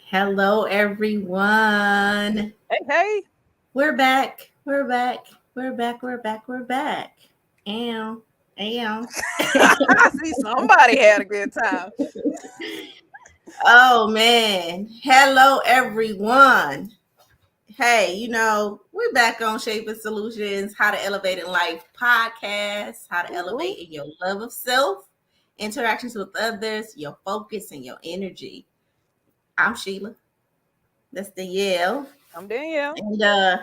Hello, everyone. Hey, hey. We're back. We're back. We're back. We're back. We're back. Am. Am. I see somebody had a good time. Oh, man. Hello, everyone. Hey, we're back on Shaping Solutions, How to Elevate in Life podcast, how to Ooh, elevate in your love of self, interactions with others, your focus, and your energy. I'm Sheila. That's Danielle. I'm Danielle. And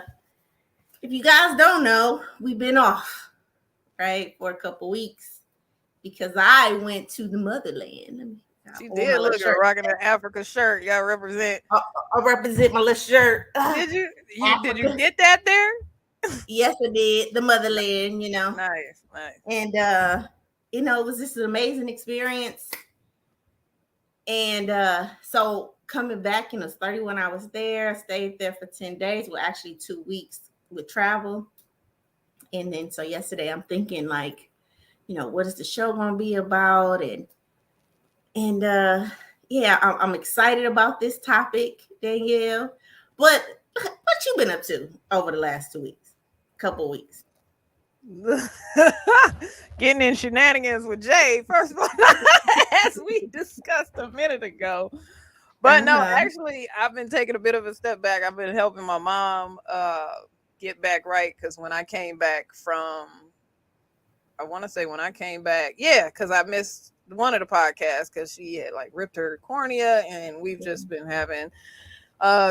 if you guys don't know, we've been off, right, for a couple weeks because I went to the motherland. I She wore my did little look good shirt. rocking an Africa shirt. Y'all represent. I represent my little shirt. Did you? You Africa. did that there? Yes, I did. The motherland. Nice, nice. And it was just an amazing experience. And so coming back, 31 I was there. I stayed there for 10 days. Well, actually 2 weeks with travel. And then so yesterday I'm thinking like, what is the show gonna be about? And yeah, I'm excited about this topic, Danielle. But what you been up to over the last 2 weeks, couple weeks? Getting in shenanigans with Jay, first of all, as we discussed a minute ago. But no, Uh-huh. actually, I've been taking a bit of a step back. I've been helping my mom get back right because when I came back from I want to say when I came back, yeah, because I missed one of the podcasts because she had like ripped her cornea, and we've just been having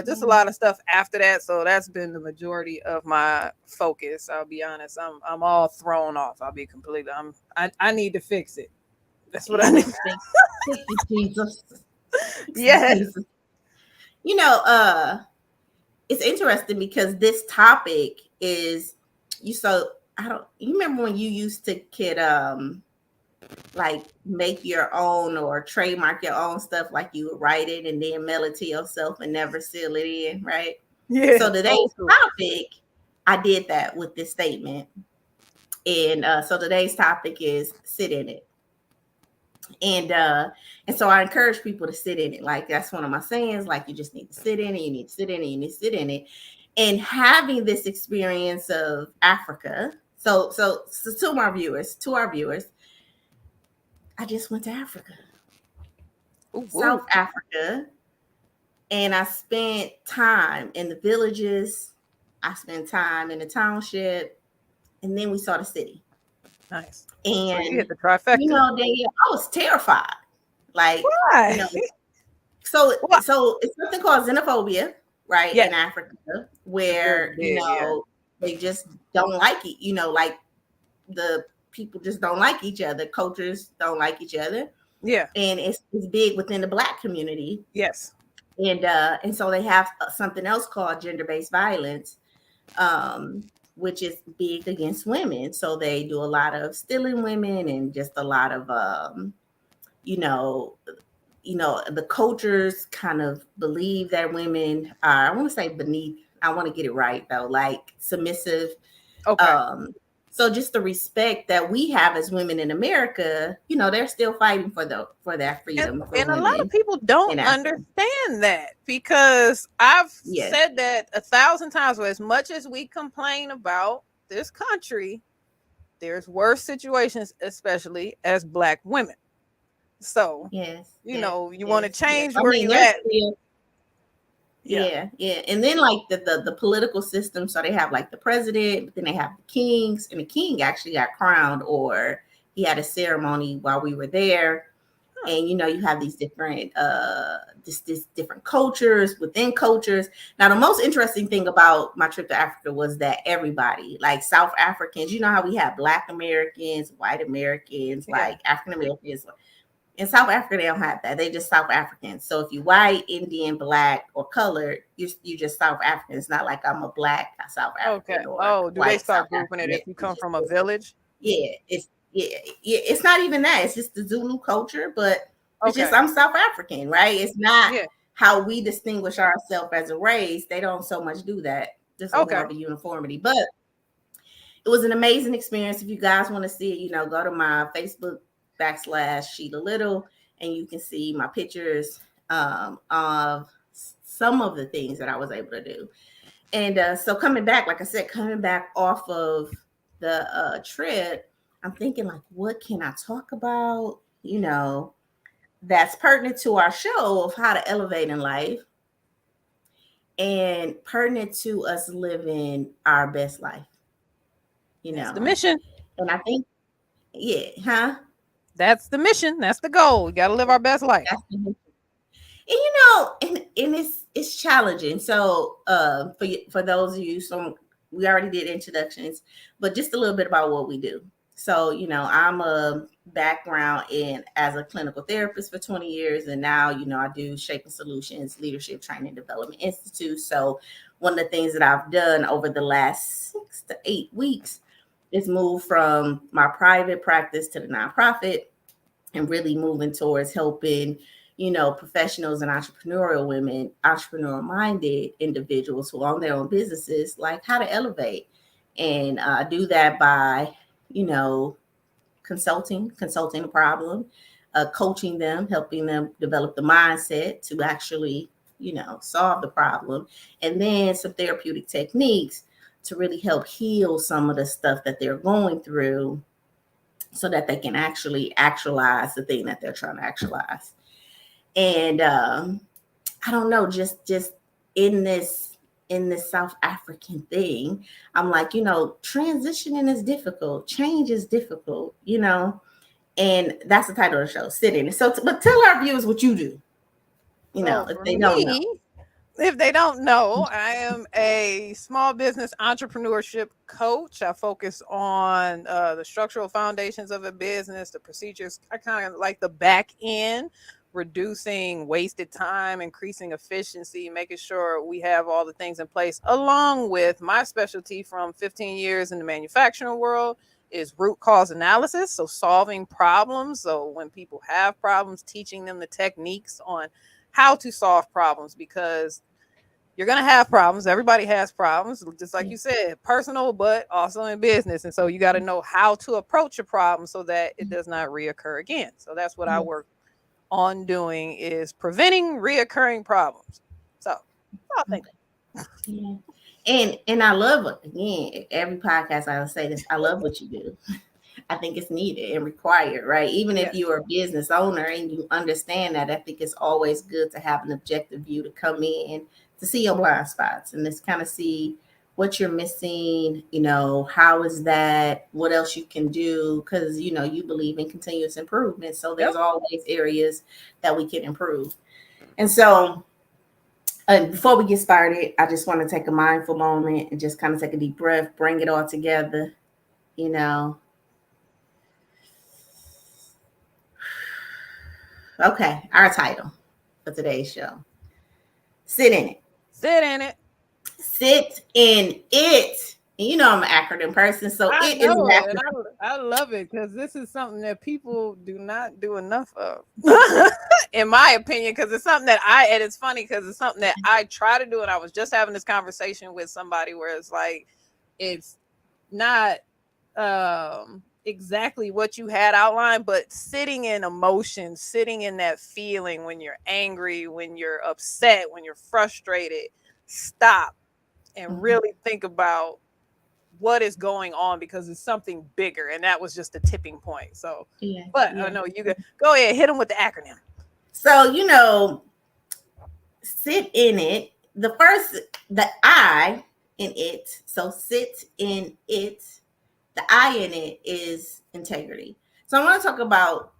just a lot of stuff after that. So that's been the majority of my focus. I'll be honest. I'm all thrown off. I'll be completely. I need to fix it. That's what I You need. need to fix it, Jesus. Fix it, Yes. Jesus. You know, uh, it's interesting because this topic is I don't you remember when you used to could like make your own or trademark your own stuff, like you would write it and then mail it to yourself and never seal it in, right? So Yeah. today's Old school. topic, I did that with this statement. And so today's topic is sit in it. And so I encourage people to sit in it. Like that's one of my sayings, like you just need to sit in it, you need to sit in it, you need to sit in it. And having this experience of Africa. So to our viewers, I just went to Africa, Ooh, South ooh. Africa, and I spent time in the villages. I spent time in the township, and then we saw the city. Nice. So you hit And the trifecta. I was terrified. Like, you Why? know, so What? so it's something called xenophobia, right, Yes, in Africa, it's very where big. Yeah. they just don't like it. Like the people just don't like each other. Cultures don't like each other, Yeah. and it's big within the Black community. Yes. And so they have something else called gender based violence, which is big against women. So they do a lot of stealing women and just a lot of you know the cultures kind of believe that women are, I want to say beneath, I want to get it right though, like submissive. Okay. um so just the respect that we have as women in America, they're still fighting for that And, freedom for and a lot of women people don't in Africa. understand that because I've Yes. said that 1,000 times. Where as much as we complain about this country, there's worse situations, especially as Black women. So, Yes. you Yes. know, you want to Yes. Yes. change I where mean, you there's at. still. Yeah. Yeah, yeah. And then like the political system, so they have like the president, but then they have the kings, and the king actually got crowned, or he had a ceremony while we were there. Huh. And you have these different this different cultures within cultures. Now the most interesting thing about my trip to Africa was that everybody, like South Africans, how we have Black Americans, white Americans, Yeah. like African Americans. In South Africa, they don't have that. They just South Africans. So if you white, Indian, Black, or colored, you just South African. It's not like I'm a Black South Okay. African or Oh, do they white South start grouping it African. if you come from a village? Yeah, it's not even that. It's just the Zulu culture, but it's just Okay. I'm South African, right? It's not Yeah. how we distinguish ourselves as a race. They don't so much do that. Just a more Okay. of a uniformity. But it was an amazing experience. If you guys want to see it, go to my Facebook / Sheila Little, and you can see my pictures of some of the things that I was able to do. And so coming back, like I said, coming back off of the trip, I'm thinking like, what can I talk about? That's pertinent to our show of how to elevate in life and pertinent to us living our best life. That's the mission. And I think, yeah, huh? That's the mission. That's the goal. We got to live our best life. And it's challenging. So for those of you, so we already did introductions, but just a little bit about what we do. So I'm a background in as a clinical therapist for 20 years, and now I do Shaping Solutions Leadership Training Development Institute. So one of the things that I've done over the last 6 to 8 weeks is move from my private practice to the nonprofit, and really moving towards helping professionals and entrepreneurial women, entrepreneurial minded individuals who own their own businesses, like how to elevate. And do that by, consulting the problem, coaching them, helping them develop the mindset to actually, solve the problem. And then some therapeutic techniques to really help heal some of the stuff that they're going through so that they can actually actualize the thing that they're trying to actualize. And I don't know, just in this South African thing, I'm like, transitioning is difficult, change is difficult, and that's the title of the show, Sitting. So, but tell our viewers what you do, if they don't know. If they don't know, I am a small business entrepreneurship coach. I focus on the structural foundations of a business, the procedures. I kind of like the back end, reducing wasted time, increasing efficiency, making sure we have all the things in place, along with my specialty from 15 years in the manufacturing world is root cause analysis. So solving problems. So when people have problems, teaching them the techniques on how to solve problems, because you're going to have problems. Everybody has problems, just like you said, personal, but also in business. And so you got to know how to approach a problem so that it does not reoccur again. So that's what I work on doing, is preventing reoccurring problems. So I think. Yeah. And I love it. Again, every podcast I will say this, I love what you do. I think it's needed and required, right? Even if you're a business owner and you understand that, I think it's always good to have an objective view to come in to see your blind spots and just kind of see what you're missing, how is that, what else you can do, because, you believe in continuous improvement. So there's always areas that we can improve. And so before we get started, I just want to take a mindful moment and just kind of take a deep breath, bring it all together, Okay, our title for today's show. Sit in it. Sit in it. Sit in it. And I'm an acronym person, so I know it, and I love it, because this is something that people do not do enough of, in my opinion, because it's something that and it's funny because it's something that I try to do. And I was just having this conversation with somebody where it's like, it's not exactly what you had outlined, but sitting in emotion, sitting in that feeling when you're angry, when you're upset, when you're frustrated, stop and really think about what is going on, because it's something bigger, and that was just a tipping point. So I know you go ahead, hit them with the acronym. So sit in it. The I in it. So sit in it. The I in it is integrity. So I want to talk about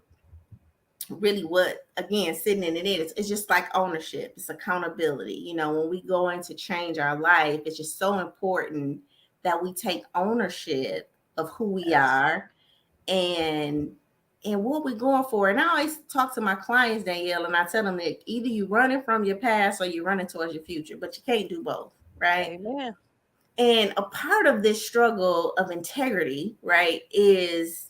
really what, again, sitting in it is. It's just like ownership. It's accountability. When we go in to change our life, it's just so important that we take ownership of who we are and what we're going for. And I always talk to my clients, Danielle, and I tell them that either you're running from your past or you're running towards your future, but you can't do both, right? Amen. And a part of this struggle of integrity, right, is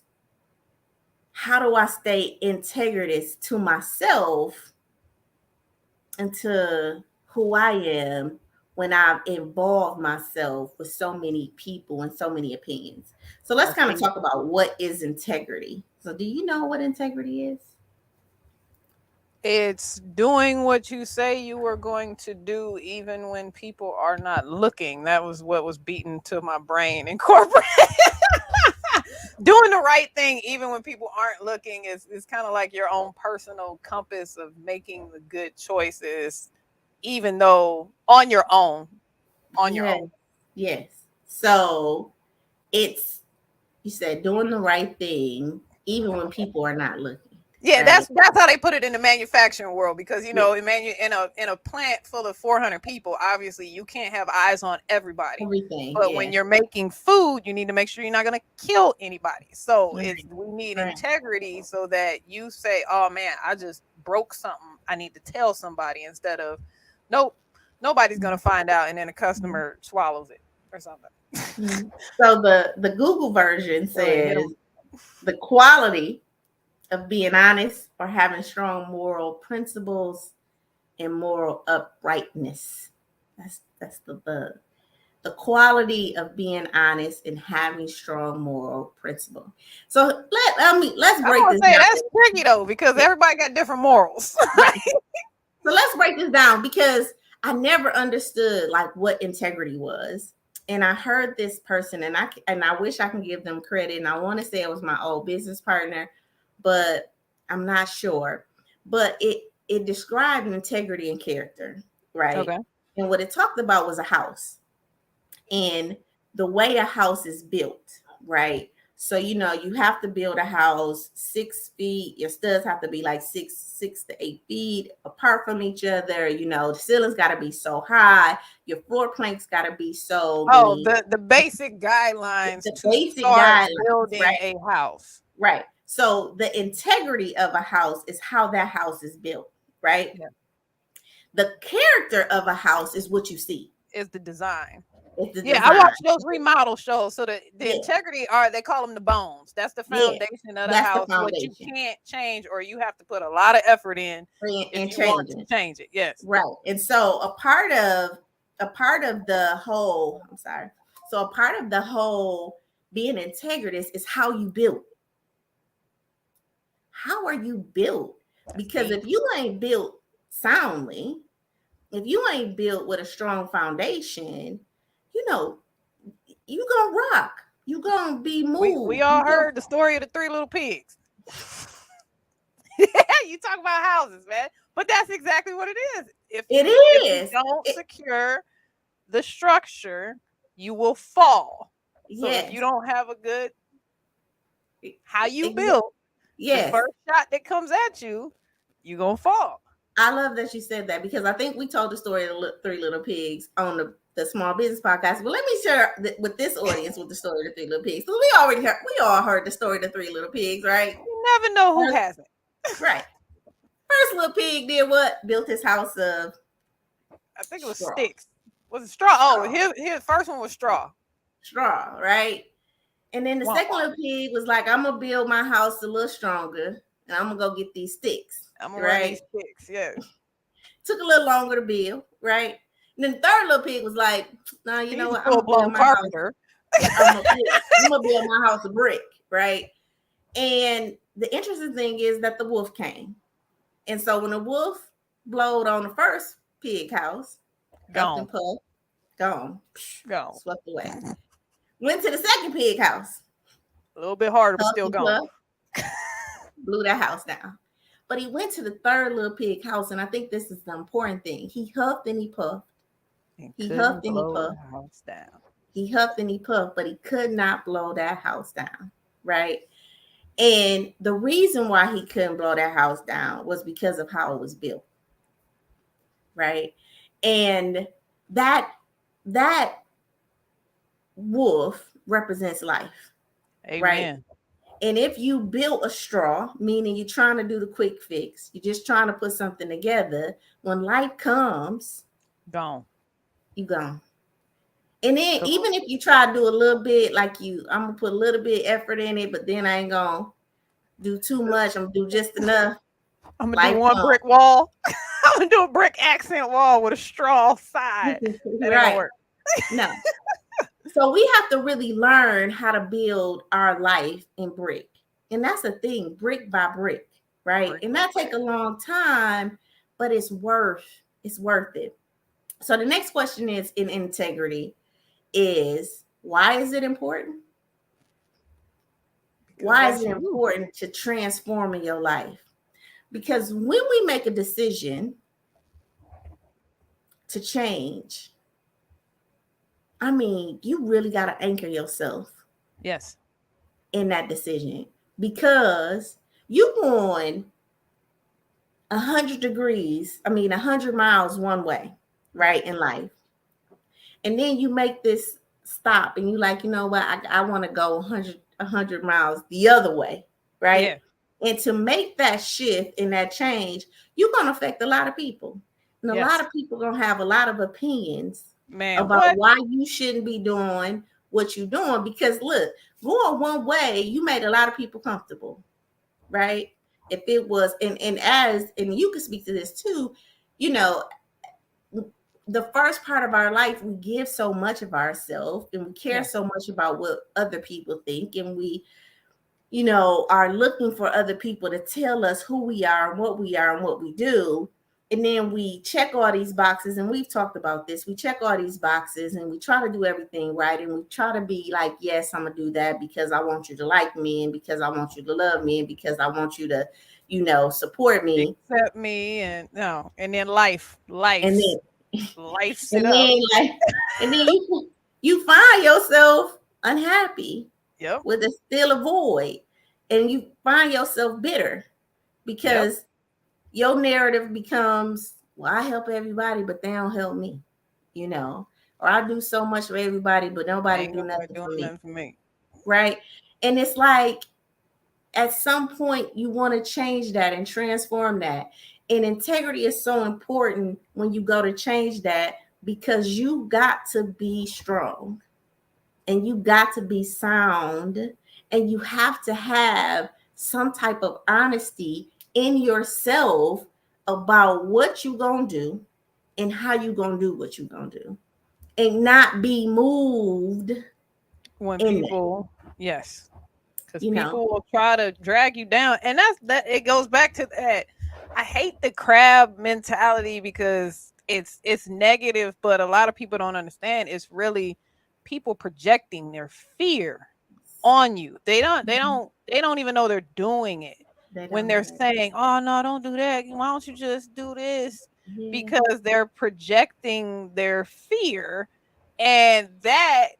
how do I stay integritous to myself and to who I am when I've involved myself with so many people and so many opinions. So let's kind of talk about what is integrity. So do you know what integrity is? It's doing what you say you were going to do, even when people are not looking. That was what was beaten to my brain in corporate. Doing the right thing, even when people aren't looking, is kind of like your own personal compass of making the good choices, even though on your own. On your Yes, own. yes. So it's, you said doing the right thing even when people are not looking, Yeah, right? that's how they put it in the manufacturing world, because Yeah, in a plant full of 400 people, obviously you can't have eyes on everybody. everything. But when Yes. you're making food, you need to make sure you're not going to kill anybody. So Right. we need Right. integrity, so that you say, "Oh man, I just broke something. I need to tell somebody," instead of, "Nope, nobody's going to find out," and then the customer swallows it or something. Mhm. So the Google version So it hit says 'em. the quality of being honest or having strong moral principles and moral uprightness. That's the quality of being honest and having strong moral principle. So let's I'm break gonna this say down. that's tricky though, because everybody got different morals. Right. So let's break this down because I never understood like what integrity was. And I heard this person, and I wish I can give them credit. And I want to say it was my old business partner, but I'm not sure. But it described integrity and character, right? Okay. And what it talked about was a house and the way a house is built, right? So you have to build a house 6 feet. Your studs have to be like 6 to 8 feet apart from each other. The ceiling's got to be so high. Your floor planks got to be so Oh, many. the basic guidelines The to basic start guidelines, building right? a house. Right. So the integrity of a house is how that house is built, right? Yeah. The character of a house is what you see. Is the design. It's the Yeah, I design. watch those remodel shows. So the Yeah. integrity are, they call them the bones. That's the Yeah. foundation of the That's the house. What you foundation. can't change, or you have to put a lot of effort in if And you want to changing. change it. Yes. Right. And so a part of the whole, I'm sorry. So a part of the whole being integritous is how you build. How are you built? That's Because deep. if you ain't built soundly, if you ain't built with a strong foundation, you know, you gonna rock. You gonna be We moved. all heard the story of the three little pigs. You talk about houses, man. But that's exactly what it is. If It you is. don't secure the structure, you will fall. So if Yes. you don't have a good how you Exa- build, the yes. first shot that comes at you, you're gonna fall. I love that you said that because I think we told the story of the Three Little Pigs on the Small Business Podcast. But let me share with this audience with the story of the Three Little Pigs. So we all heard the story of the Three Little Pigs, right? You never know who hasn't. Right. First little pig did what? Built his house of I think it was straw. sticks. Was it straw? Oh, Straw. his first one was straw. Straw, right? And then the Wah, second wah. little pig was like, I'm gonna build my house a little stronger and I'm gonna go get these sticks, I'm gonna run right? these sticks. Yes. Took a little longer to build, right? And then the third little pig was like, nah, you know He's a what? I'm full gonna build blown my house. carpenter. I'm gonna build my house of brick, right? And the interesting thing is that the wolf came. And so when the wolf blowed on the first pig house, puffed and Gone. puffed, gone, Gone. swept away. Went to the second pig house, A little bit harder, but puffed still and gone. puffed, blew that house down. But he went to the third little pig house, and I think this is the important thing. He huffed and he puffed. And He couldn't huffed and he blow puffed. the house down. He huffed and he puffed, but he could not blow that house down, right? And the reason why he couldn't blow that house down was because of how it was built, right? And that wolf represents life, Amen. right? And if you built a straw, meaning you're trying to do the quick fix, you're just trying to put something together, when life comes, Gone. you gone. And then Come even if you try to do a little bit, like I'm gonna put a little bit effort in it, but then I ain't gonna do too much. I'm gonna do just enough. I'm gonna Life do one comes. brick wall. I'm gonna do a brick accent wall with a straw side. That ain't Right. gonna work. No. So we have to really learn how to build our life in brick. And that's the thing, brick by brick. right? And that take a long time, but it's worth it. So the next question is in integrity is, why is it important? Why is it important to transform in your life? Because when we make a decision to change, I mean, you really got to anchor yourself. Yes. In that decision, because you going 100 degrees, 100 miles one way, right, in life. And then you make this stop and you like, you know what, I want to go 100 miles the other way, right? Yeah. And to make that shift and that change, you're going to affect a lot of people. And a lot of people going to have a lot of opinions about why you shouldn't be doing what you're doing. Because look, going one way, you made a lot of people comfortable, right? If it was, and you can speak to this too, you know, the first part of our life, we give so much of ourselves and we care so much about what other people think, and we, you know, are looking for other people to tell us who we are and what we do. And then we check all these boxes, and we've talked about this. We check all these boxes and we try to do everything right. And we try to be like, yes, I'm going to do that because I want you to like me, and because I want you to love me, and because I want you to, you know, support me. Accept me, and then life. And then life's and it then, up. and then you find yourself unhappy. Yep. With a still a void. And you find yourself bitter because your narrative becomes, well, I help everybody, but they don't help me, you know, or I do so much for everybody, but nobody do nothing for me. Right. And it's like, at some point you want to change that and transform that. And integrity is so important when you go to change that, because you got to be strong and you got to be sound, and you have to have some type of honesty in yourself about what you're going to do and how you're going to do what you're going to do, and not be moved when people, because people will try to drag you down. And that it goes back to that. I hate the crab mentality because it's negative, but a lot of people don't understand. It's really people projecting their fear on you. They don't even know they're doing it when they're saying, oh no, don't do that, why don't you just do this? Because they're projecting their fear, and that,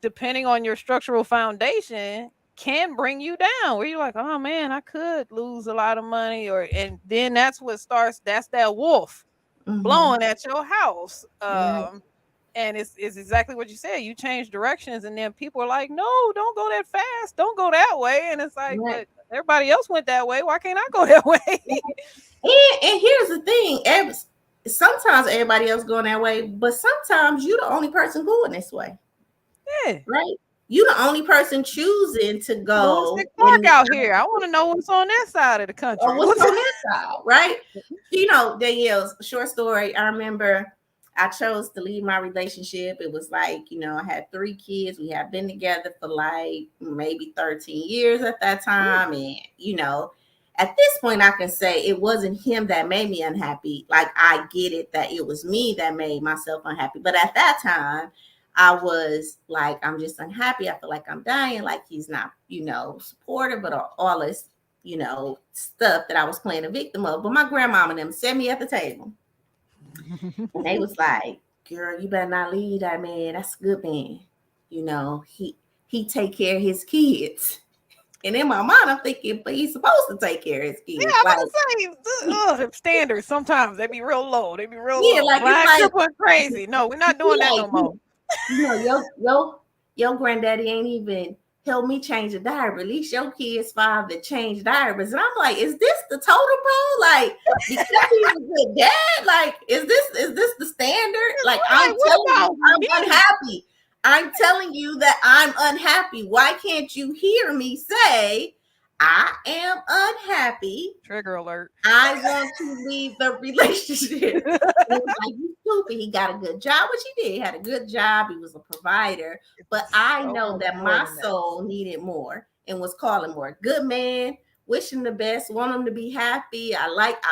depending on your structural foundation, can bring you down, where you're like, oh man, I could lose a lot of money, and then that's what starts, that's that wolf blowing at your house. And it's exactly what you said. You change directions, and then people are like, no, don't go that fast, don't go that way. And it's like, but everybody else went that way, why can't I go that way? and here's the thing, sometimes everybody else going that way, but sometimes you're the only person going this way. Right? You the only person choosing to go. Out here, I want to know what's on that side of the country. What's on that side, right? You know, Danielle's short story. I remember I chose to leave my relationship. It was like, you know, I had 3 kids. We had been together for like maybe 13 years at that time. And, you know, at this point, I can say it wasn't him that made me unhappy. Like, I get it that it was me that made myself unhappy. But at that time, I was like, I'm just unhappy. I feel like I'm dying. Like, he's not, you know, supportive, but all this, you know, stuff that I was playing a victim of. But my grandmama and them set me at the table. And they was like, girl, you better not leave that man. That's a good man. You know, he take care of his kids. And in my mind, I'm thinking, but he's supposed to take care of his kids. Yeah, I was saying, the standards sometimes they be real low. They be real low. Like, it's like crazy. No, we're not doing that no more. You know, your granddaddy ain't even help me change a diaper. At least your kid's father changed diapers. And I'm like, is this the totem pole? Like, because he's a good dad? Like, is this the standard? Like, I'm telling you, I'm unhappy. I'm telling you that I'm unhappy. Why can't you hear me say, I am unhappy? Trigger alert. I want to leave the relationship. Like, you stupid. He got a good job, which he did. He had a good job. He was a provider. But I know that my soul needed more and was calling more. Good man wish him the best, want him to be happy. I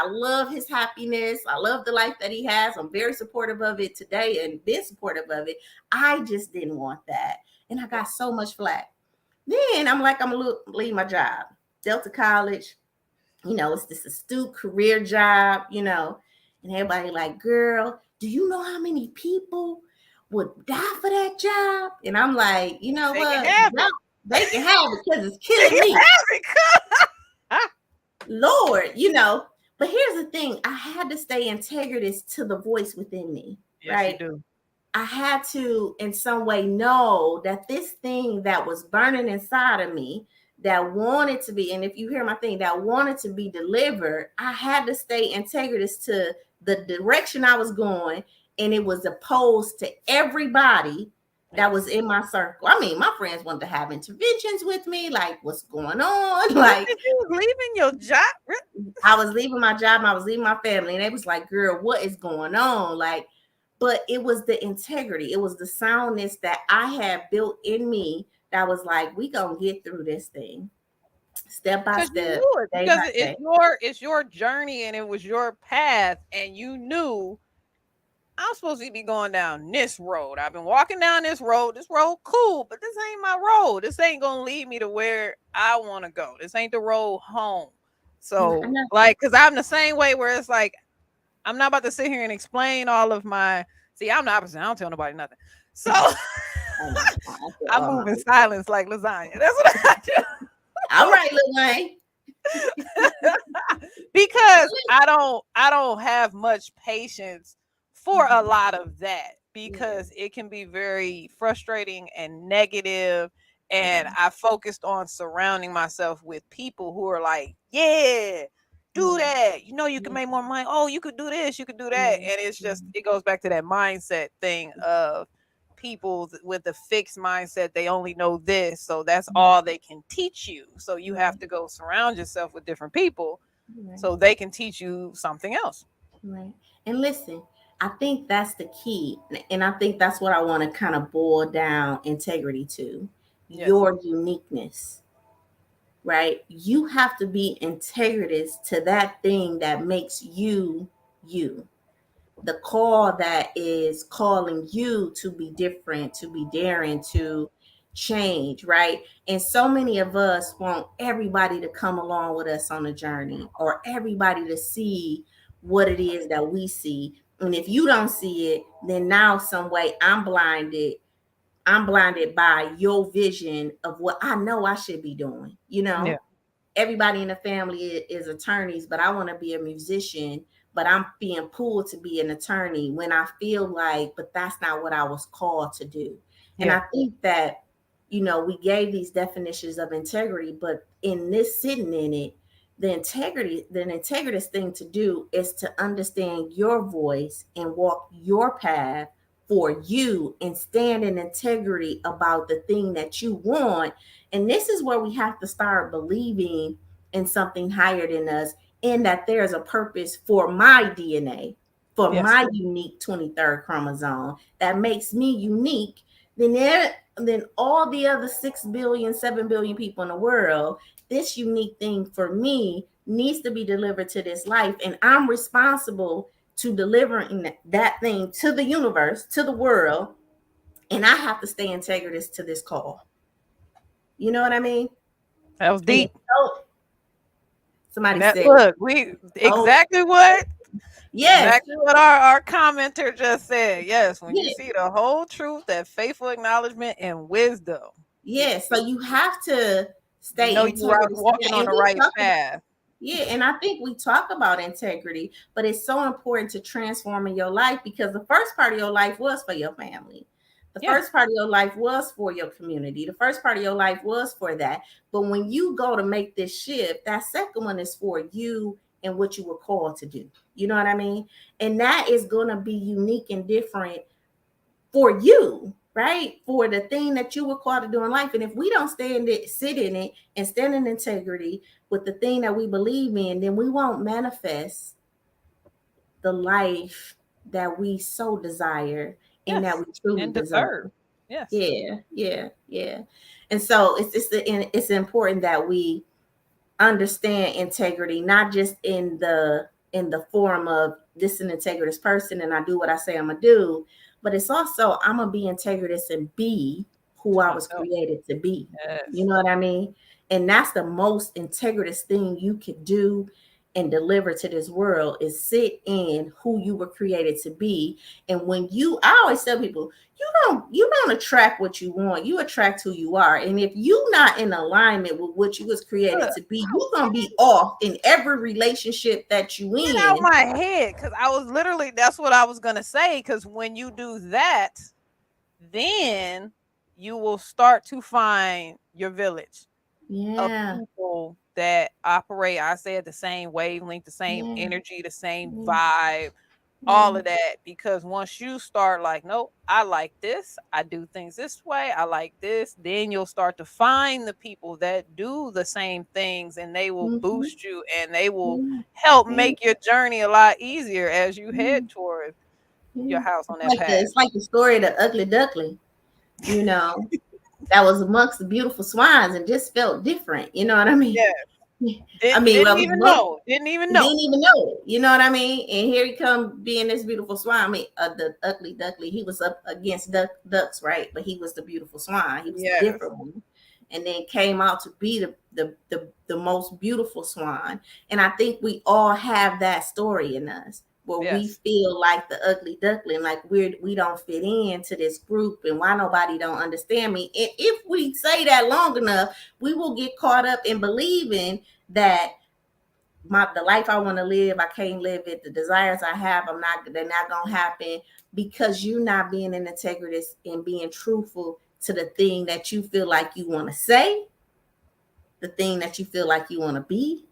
love his happiness. I love the life that he has. I'm very supportive of it today and been supportive of it. I just didn't want that. And I got so much flack. Then I'm like, I'm gonna leave my job. Delta College, it's this astute career job, and everybody like, girl, do you know how many people would die for that job? And I'm like, you know They what? can have it. They can have it because it's They killing can me. have it. Lord, But here's the thing: I had to stay integritous to the voice within me. Yes, right? you do. I had to, in some way, know that this thing that was burning inside of me, that wanted to be, and if you hear my thing, that wanted to be delivered, I had to stay integritous to the direction I was going, and it was opposed to everybody that was in my circle. I mean, my friends wanted to have interventions with me, like, what's going on? Like, you was leaving your job? I was leaving my job, and I was leaving my family, and they was like, girl, what is going on? Like, but it was the integrity, it was the soundness that I had built in me that was like, we gonna get through this thing step by step. You knew it, because it's your journey and it was your path, and you knew I'm supposed to be going down this road. I've been walking down this road. This road cool, but this ain't my road. This ain't gonna lead me to where I want to go. This ain't the road home. So, like, because I'm the same way where it's like, I'm not about to sit here and explain all of my. See, I'm the opposite. I don't tell nobody nothing. So I'm moving silence like lasagna. That's what I do. All right, Lil Wayne. Because I don't have much patience for a lot of that, because it can be very frustrating and negative. And I focused on surrounding myself with people who are like, yeah, do that. You can make more money. Oh, you could do this, you could do that. And it's just, it goes back to that mindset thing of people with a fixed mindset. They only know this, so that's all they can teach you. So you have to go surround yourself with different people so they can teach you something else. Right. And listen, I think that's the key. And I think that's what I want to kind of boil down integrity to. Your uniqueness, right? You have to be integritous to that thing that makes you you. The call that is calling you to be different, to be daring, to change, right? And so many of us want everybody to come along with us on the journey, or everybody to see what it is that we see. And if you don't see it, then now some way I'm blinded by your vision of what I know I should be doing. Everybody in the family is attorneys, but I want to be a musician, but I'm being pulled to be an attorney when I feel like, but that's not what I was called to do. And I think that, we gave these definitions of integrity, but in this sitting in it, the integritous thing to do is to understand your voice and walk your path for you and stand in integrity about the thing that you want. And this is where we have to start believing in something higher than us, in that there's a purpose for my DNA, for my unique 23rd chromosome that makes me unique than all the other 6 billion, 7 billion people in the world. This unique thing for me needs to be delivered to this life, and I'm responsible to delivering that thing to the universe, to the world, and I have to stay integritous to this call. You know what I mean? That was deep. Somebody said, look, exactly what our commenter just said. Yes, when you see the whole truth, that faithful acknowledgement and wisdom. So you have to stay walking on the right path. And I think we talk about integrity, but it's so important to transform in your life, because the first part of your life was for your family. The first part of your life was for your community. The first part of your life was for that. But when you go to make this shift, that second one is for you and what you were called to do. You know what I mean? And that is going to be unique and different for you, right? For the thing that you were called to do in life. And if we don't sit in it and stand in integrity with the thing that we believe in, then we won't manifest the life that we so desire and that we truly deserve. Yeah. And so it's important that we understand integrity, not just in the form of this is an integritous person and I do what I say I'm gonna do, but it's also I'm gonna be integritous and be who To I was myself. created to be. Yes. You know what I mean? And that's the most integritous thing you could do and deliver to this world is sit in who you were created to be. And when I always tell people, you don't attract what you want, you attract who you are. And if you're not in alignment with what you was created to be, you're gonna be off in every relationship that you Get out in. my head, because I was literally, that's what I was gonna say. Because when you do that, then you will start to find your village of Yeah. people that operate, I said, the same wavelength, the same Yeah. energy, the same Yeah. vibe, all of that. Because once you start like, nope, I like this, I do things this way, I like this, then you'll start to find the people that do the same things, and they will boost you, and they will help make your journey a lot easier as you head toward your house on that path. It's like the story of the ugly duckling, you know, that was amongst the beautiful swines and just felt different. You know what I mean? Yeah. I mean, Didn't even know. Didn't even know it. You know what I mean? And here he come being this beautiful swine. I mean, the ugly duckling, he was up against ducks, right? But he was the beautiful swine. He was the different one. And then came out to be the most beautiful swan. And I think we all have that story in us where we feel like the ugly duckling, like we don't fit into this group and why nobody don't understand me. And if we say that long enough, we will get caught up in believing that the life I want to live, I can't live it. The desires I have, they're not gonna happen because you're not being an integritous and being truthful to the thing that you feel like you want to say, the thing that you feel like you want to be,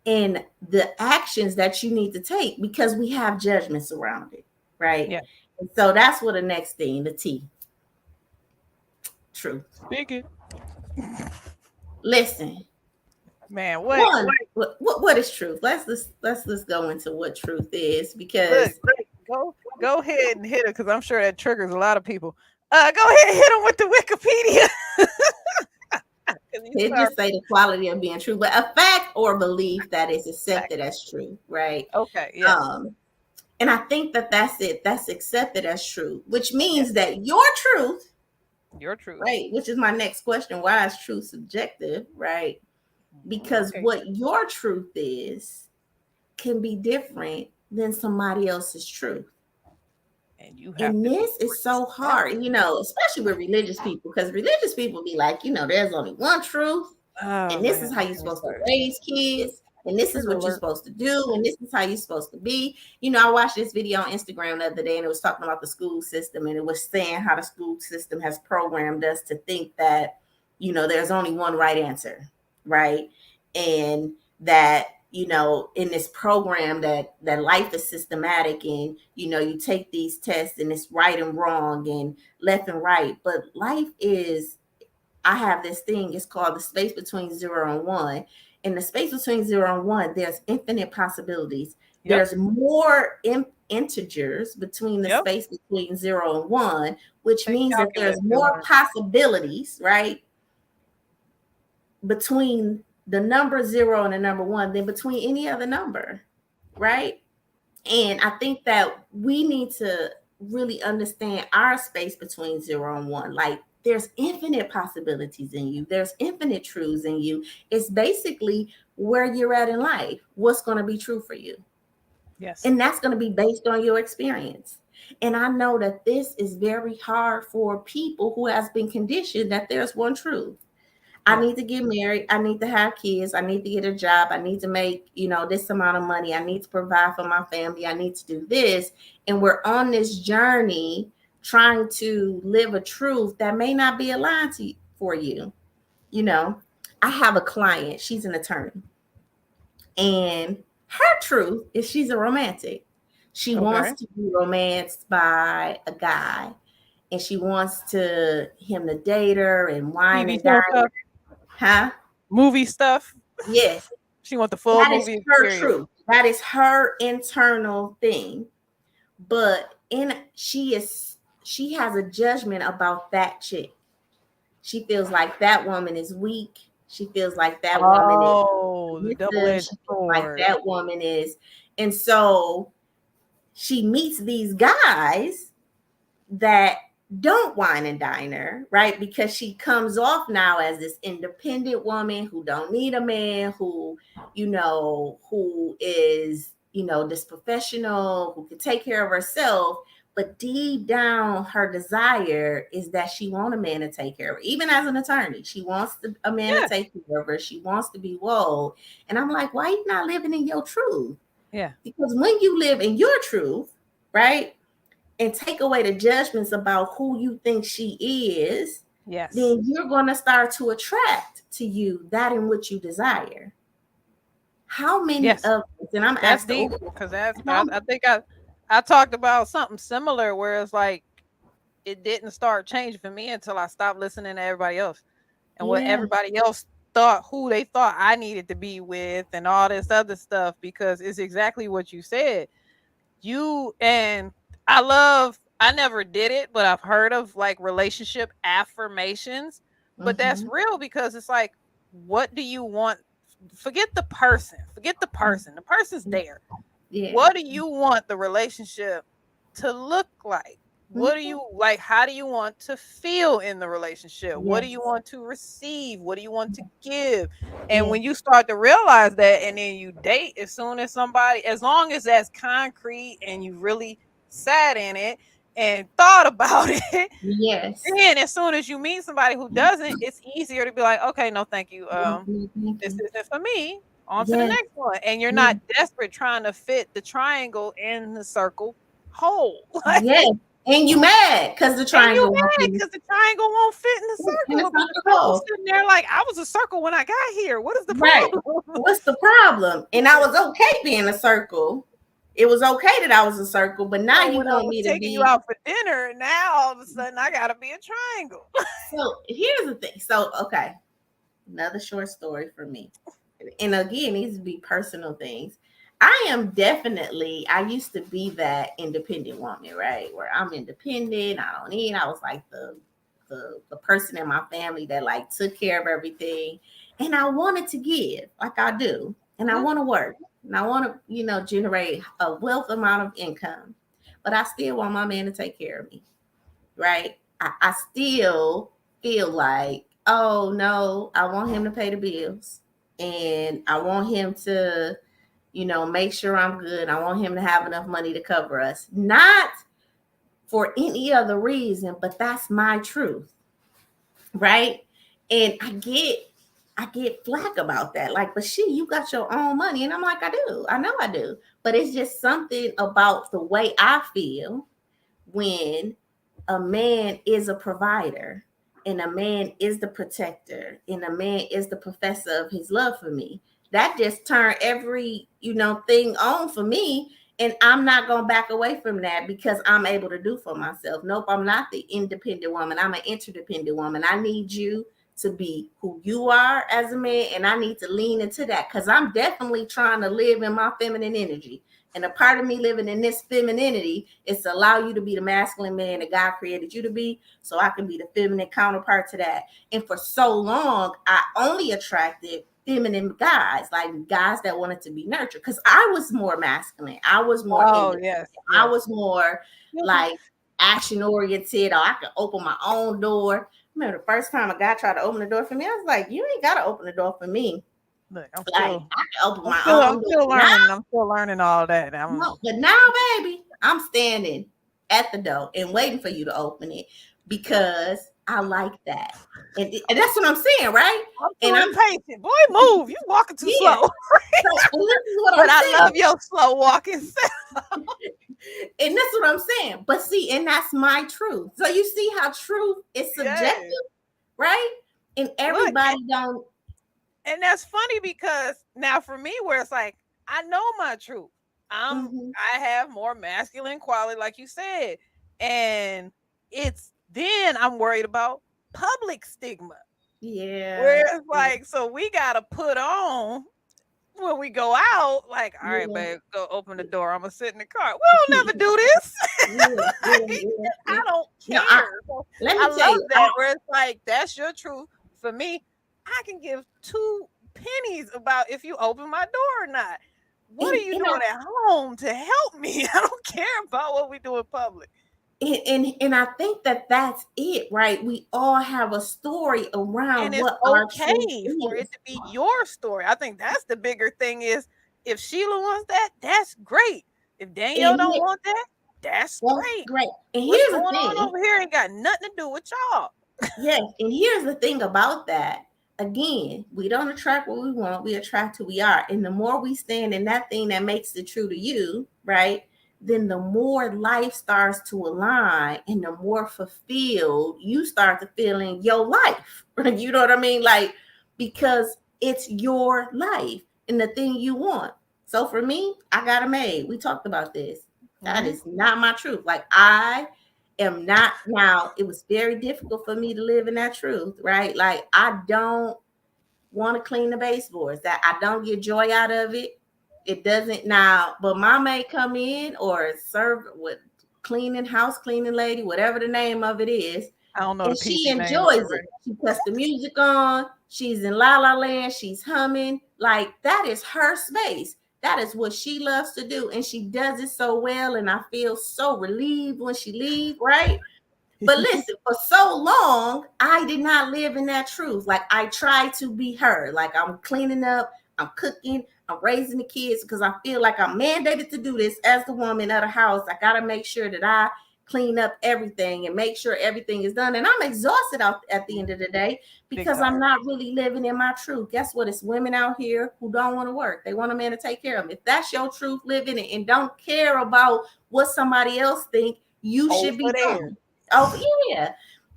and the actions that you need to take, because we have judgments around it, right? Yeah. And so that's what the next thing, the T. Truth. Speaking. Listen, man, what is truth? Let's go into what truth is, because go ahead and hit it, because I'm sure that triggers a lot of people. Go ahead and hit them with the Wikipedia. It just say the quality of being true, but a fact or belief that is accepted as true, right? Okay. Yeah. And I think that's it. That's accepted as true, which means that your truth, right? Which is my next question: why is truth subjective, right? Because what your truth is can be different than somebody else's truth. And this is so hard, you know, especially with religious people, because religious people be like, you know, there's only one truth, and this is how you're supposed to raise kids, and this is what you're supposed to do, and this is how you're supposed to be. You know, I watched this video on Instagram the other day, and it was talking about the school system, and it was saying how the school system has programmed us to think that, you know, there's only one right answer, right? And that, you know, in this program that life is systematic, and, you know, you take these tests and it's right and wrong and left and right. But life is, I have this thing, it's called the space between 0 and 1. In the space between 0 and 1, there's infinite possibilities. There's more integers between the space between 0 and 1, which means that there's more possibilities, right, between the number 0 and the number 1 than between any other number, right? And I think that we need to really understand our space between 0 and 1. Like, there's infinite possibilities in you. There's infinite truths in you. It's basically where you're at in life. What's going to be true for you? Yes. And that's going to be based on your experience. And I know that this is very hard for people who has been conditioned that there's one truth. I need to get married. I need to have kids. I need to get a job. I need to make, you know, this amount of money. I need to provide for my family. I need to do this. And we're on this journey trying to live a truth that may not be aligned for you. You know, I have a client. She's an attorney. And her truth is she's a romantic. She wants to be romanced by a guy. And she wants him to date her and wine and dine her. Huh? Movie stuff. Yes. She wants the full movie experience. Truth. That is her internal thing. But she has a judgment about that chick. She feels like that woman is weak. She feels like that woman the double-edged like sword. that woman is. And so she meets these guys that don't wine and dine her, right? Because she comes off now as this independent woman who don't need a man, who, who is, this professional, who can take care of herself. But deep down, her desire is that she wants a man to take care of her. Even as an attorney, she wants a man to take care of her. She wants to be woke. And I'm like, why are you not living in your truth? Yeah. Because when you live in your truth, right, and take away the judgments about who you think she is, yes, then you're going to start to attract to you that in which you desire. How many of us, and I'm that's deep, because I think I talked about something similar where it's like it didn't start changing for me until I stopped listening to everybody else and what everybody else thought, who they thought I needed to be with, and all this other stuff, because it's exactly what you said. I never did it, but I've heard of like relationship affirmations. But that's real, because it's like, what do you want? Forget the person. The person's there. Yeah. What do you want the relationship to look like? What do you like? How do you want to feel in the relationship? Yes. What do you want to receive? What do you want to give? And when you start to realize that, and then you date, as long as that's concrete and you really sat in it and thought about it. Yes. And as soon as you meet somebody who doesn't, it's easier to be like, okay, no, thank you. This isn't for me. On to the next one. And you're not desperate trying to fit the triangle in the circle hole. Yes. And you mad because the triangle won't fit in the circle. I'm sitting there like, I was a circle when I got here. What is the problem? What's the problem? And I was okay being a circle. It was okay that I was a circle, but now you want me to be taking you out for dinner, and now all of a sudden I gotta be a triangle. So here's the thing. So okay, another short story for me. And again, these would be personal things. I used to be that independent woman, right? Where I'm independent, I don't need. I was like the person in my family that like took care of everything. And I wanted to give like I do. And I want to work. And I want to, generate a wealth amount of income. But I still want my man to take care of me. Right? I still feel like, oh no, I want him to pay the bills. And I want him to, make sure I'm good. I want him to have enough money to cover us. Not for any other reason, but that's my truth. Right? And I get flack about that. Like, but you got your own money. And I'm like, I do. I know I do. But it's just something about the way I feel when a man is a provider and a man is the protector and a man is the professor of his love for me. That just turned every, thing on for me. And I'm not going to back away from that because I'm able to do for myself. Nope, I'm not the independent woman. I'm an interdependent woman. I need you to be who you are as a man. And I need to lean into that because I'm definitely trying to live in my feminine energy. And a part of me living in this femininity is to allow you to be the masculine man that God created you to be, so I can be the feminine counterpart to that. And for so long, I only attracted feminine guys, like guys that wanted to be nurtured, because I was more masculine. I was more I was more like action oriented, or I could open my own door. I remember the first time a guy tried to open the door for me, I was like, you ain't got to open the door for me. Look, I can open my own. I'm still learning. I'm still learning all that. But now, baby, I'm standing at the door and waiting for you to open it because I like that. And that's what I'm saying, right? I'm impatient. Boy, move. You walking too slow. So, I love your slow walking. And that's what I'm saying. But see, and that's my truth. So you see how truth is subjective, right? And everybody don't. And that's funny because now for me, where it's like, I know my truth. I have more masculine quality, like you said. And then I'm worried about public stigma. Yeah. Where it's like, so we got to put on when we go out, like, all right, babe, go open the door. I'm going to sit in the car. We don't never do this. I don't care. I love that where it's like, that's your truth. For me, I can give two pennies about if you open my door or not. What are you and doing at home to help me? I don't care about what we do in public. and I think that that's it, right? We all have a story And around it's what our truth okay for it is. to be your story. I think that's the bigger thing is if Sheila wants that, that's great. If Danielle And don't want that, that's that's great. great. And What's here's the going on thing. over here ain't got nothing to do with y'all. Yes, and here's the thing about that. Again, we don't attract what we want, we attract who we are. And the more we stand in that thing that makes it true to you, right? Then the more life starts to align and the more fulfilled you start to feel in your life. You know what I mean? Like, because it's your life and the thing you want. So for me, I got a maid. We talked about this. That is not my truth. Like, I am not, now it was very difficult for me to live in that truth, right? Like, I don't want to clean the baseboards, that I don't get joy out of it. It doesn't now, but my may come in or serve with cleaning, house cleaning lady, whatever the name of it is, I don't know and the she PC names. enjoys it. She puts the music on, she's in la la land, she's humming. Like, that is her space. That is what she loves to do, and she does it so well, and I feel so relieved when she leaves, right? But listen, for so long, I did not live in that truth. Like, I tried to be her. Like, I'm cleaning up, I'm cooking, I'm raising the kids because I feel like I'm mandated to do this as the woman of the house. I got to make sure that I clean up everything and make sure everything is done. And I'm exhausted out at the end of the day because I'm not really living in my truth. Guess what? It's women out here who don't want to work. They want a man to take care of them. If that's your truth, live in it and don't care about what somebody else think you should be doing. Oh, yeah.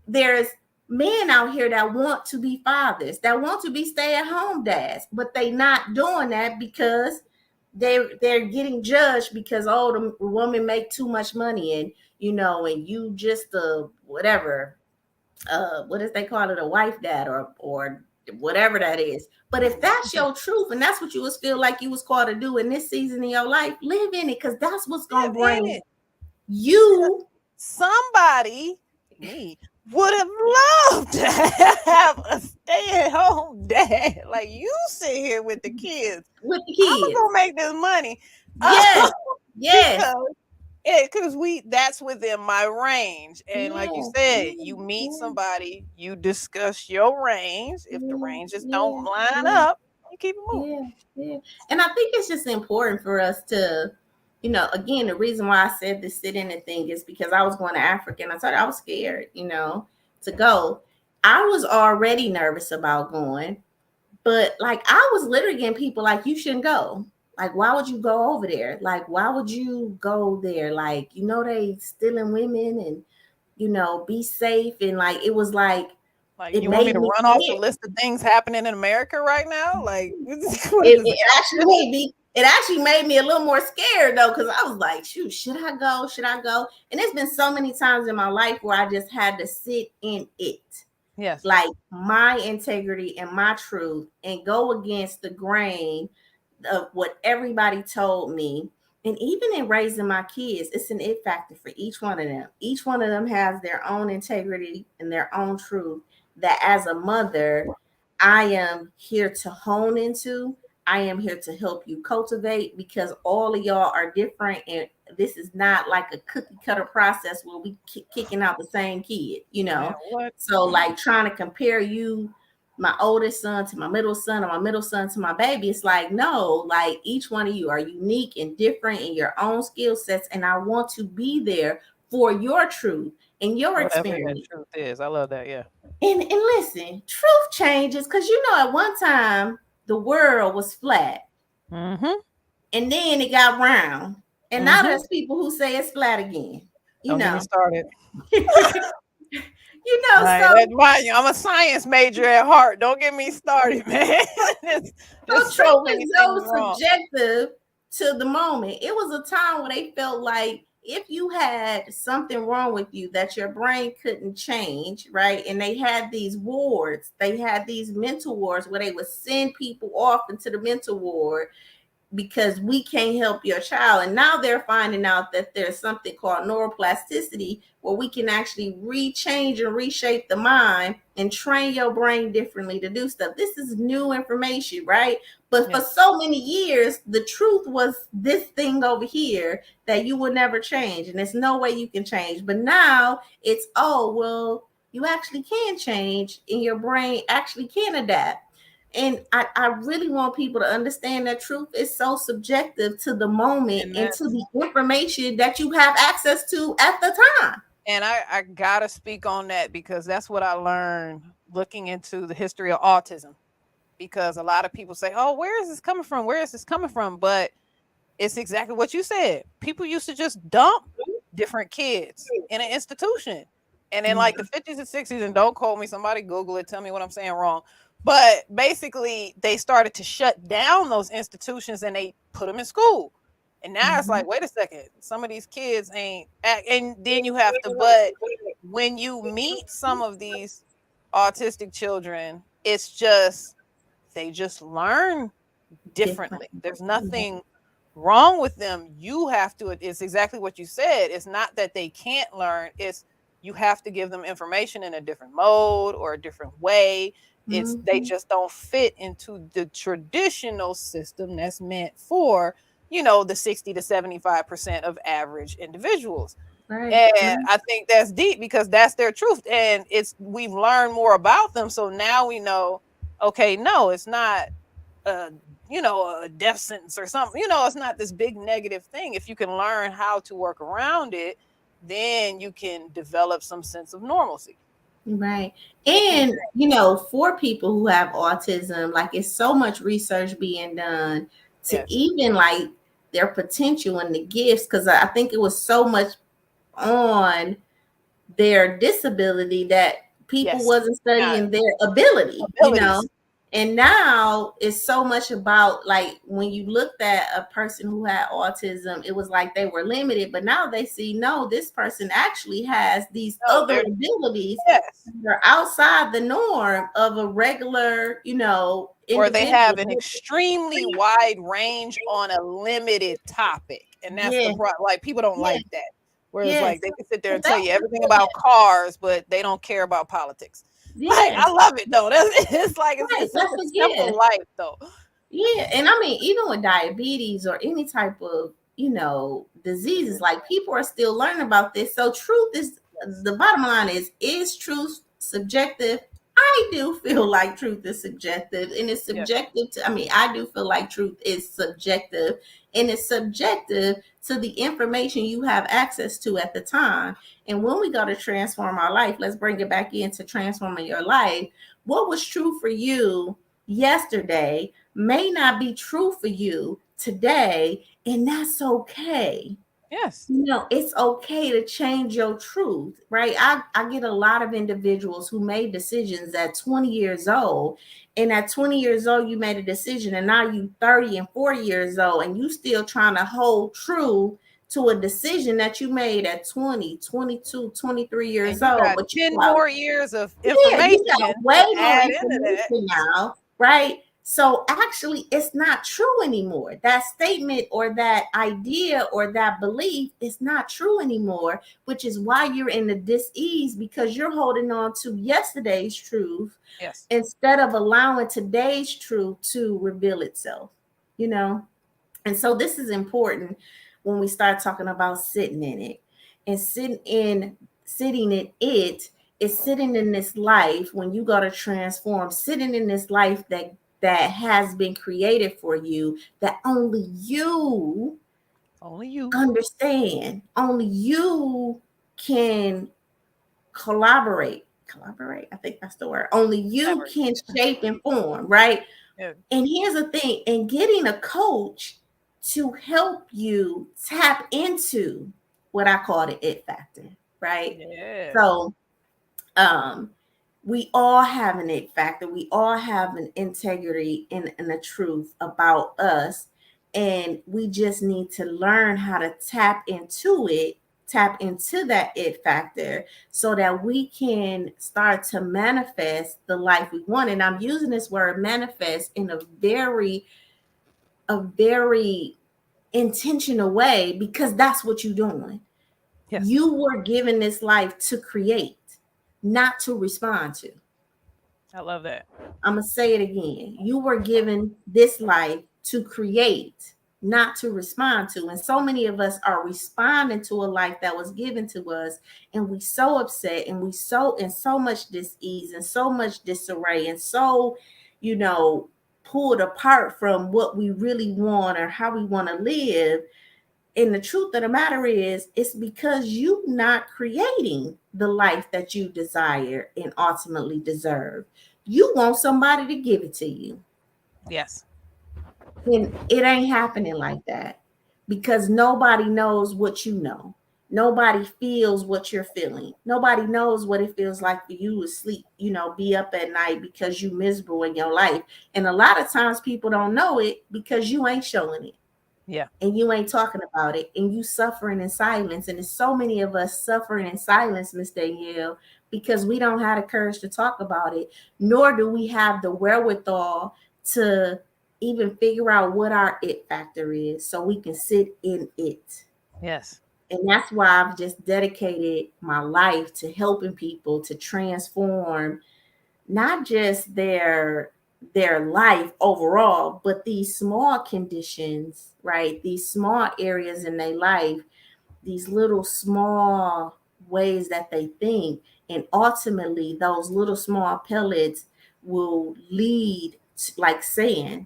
There's men out here that want to be fathers, that want to be stay-at-home dads, but they not doing that because they're getting judged because, oh, the woman make too much money, and and you just whatever, what does they call it, a wife dad or whatever that is. But if that's your truth and that's what you was feel like you was called to do in this season of your life, live in it, because that's what's gonna bring you. Somebody, me, would have loved to have a stay-at-home dad. Like, you sit here with the kids. I'm gonna make this money. Yes, yes. Because that's within my range. And like you said, you meet somebody, you discuss your range. If the ranges don't line up, you keep it moving. Yeah. And I think it's just important for us to, again, the reason why I said the sit-in thing is because I was going to Africa and I told you I was scared, to go. I was already nervous about going, but like, I was literally getting people like, you shouldn't go. Like, why would you go over there? Like, why would you go there? Like, they stealing women and, be safe. And like, it was like you want me to run off the list of things happening in America right now? Like, it actually made me a little more scared though, because I was like, shoot, should I go? Should I go? And there's been so many times in my life where I just had to sit in it. Yes. Like, my integrity and my truth, and go against the grain of what everybody told me. And even in raising my kids, it's an it factor for each one of them. Each one of them has their own integrity and their own truth that, as a mother, I am here to hone into. I am here to help you cultivate, because all of y'all are different, and this is not like a cookie cutter process where we kicking out the same kid, So like, trying to compare you, my oldest son, to my middle son, or my middle son to my baby, it's like, no, like, each one of you are unique and different in your own skill sets, and I want to be there for your truth and your experience. Truth is, I love that. Yeah. And listen, truth changes, because at one time the world was flat, and then it got round, and now there's people who say it's flat again. Don't get me started. I'm a science major at heart. Don't get me started, man. Truth is so subjective to the moment. It was a time where they felt like if you had something wrong with you that your brain couldn't change, right? And they had these wards, they had these mental wards where they would send people off into the mental ward because we can't help your child. And now they're finding out that there's something called neuroplasticity, where we can actually rechange and reshape the mind and train your brain differently to do stuff. This is new information, right? But for so many years, the truth was this thing over here that you will never change. And there's no way you can change. But now it's, oh, well, you actually can change and your brain actually can adapt. And I really want people to understand that truth is so subjective to the moment and to the information that you have access to at the time. And I gotta speak on that because that's what I learned looking into the history of autism. Because a lot of people say, oh, where is this coming from? Where is this coming from? But it's exactly what you said. People used to just dump different kids in an institution. And in like the 50s and 60s, and don't quote me, somebody Google it, tell me what I'm saying wrong. But basically, they started to shut down those institutions and they put them in school. And now it's like, wait a second, some of these kids ain't, and then you have to, but when you meet some of these autistic children, it's just, they just learn differently. There's nothing wrong with them. You have to, it's exactly what you said. It's not that they can't learn, it's you have to give them information in a different mode or a different way. It's they just don't fit into the traditional system that's meant for, you know, the 60 to 75% of average individuals. Right. And I think that's deep because that's their truth. And it's, we've learned more about them. So now we know, okay, no, it's not you know, a death sentence or something. You know, it's not this big negative thing. If you can learn how to work around it, then you can develop some sense of normalcy. Right. And, you know, for people who have autism, like it's so much research being done to even like their potential and the gifts, because I think it was so much on their disability that people wasn't studying their ability, you know. And now it's so much about, like, when you looked at a person who had autism, it was like they were limited, but now they see, no, this person actually has these other abilities that are outside the norm of a regular, you know, or they have an extremely wide range on a limited topic. And that's the problem. Like, people don't like that. Whereas like they can sit there and tell you everything about cars, but they don't care about politics. Like, I love it though. It's like it's such a simple life though. Yeah, and I mean, even with diabetes or any type of, you know, diseases, like people are still learning about this. So truth is, the bottom line is truth subjective? I do feel like truth is subjective, and it's subjective to, I mean, I do feel like truth is subjective, and it's subjective to the information you have access to at the time. And when we go to transform our life, let's bring it back into transforming your life. What was true for you yesterday may not be true for you today, and that's okay. Yes. You know, it's okay to change your truth, right? I get a lot of individuals who made decisions at 20 years old, and at 20 years old, you made a decision, and now you 30 and 40 years old, and you still trying to hold true to a decision that you made at 20, 22, 23 years old. But 10 more years of information. Way more information now, right? So actually, it's not true anymore. That statement or that idea or that belief is not true anymore, which is why you're in the dis-ease, because you're holding on to yesterday's truth instead of allowing today's truth to reveal itself, you know? And so this is important when we start talking about sitting in it. And sitting in it is sitting in this life when you go to transform, sitting in this life that has been created for you, that only you understand, only you can collaborate. I think that's the word. Only you can shape and form, right? And here's the thing, and getting a coach to help you tap into what I call the it factor, right? So we all have an it factor. We all have an integrity and a truth about us. And we just need to learn how to tap into that it factor so that we can start to manifest the life we want. And I'm using this word manifest in a very a very intentional way, because that's what you're doing. Yes. You were given this life to create, not to respond to. I love that. I'm going to say it again. You were given this life to create, not to respond to. And so many of us are responding to a life that was given to us. And we so upset, and we so in so much dis-ease and so much disarray, and so, you know, pulled apart from what we really want or how we want to live. And the truth of the matter is, it's because you not creating the life that you desire and ultimately deserve. You want somebody to give it to you. Yes. And it ain't happening like that, because nobody knows what you know. Nobody feels what you're feeling. Nobody knows what it feels like for you to sleep, be up at night because you miserable in your life. And a lot of times people don't know it because you ain't showing it. Yeah. And you ain't talking about it, and you suffering in silence. And there's so many of us suffering in silence, Miss Danielle, because we don't have the courage to talk about it, nor do we have the wherewithal to even figure out what our it factor is so we can sit in it. Yes. And that's why I've just dedicated my life to helping people to transform not just their life overall, but these small conditions, right? These small areas in their life, these little small ways that they think, and ultimately those little small pellets will lead to, like sand.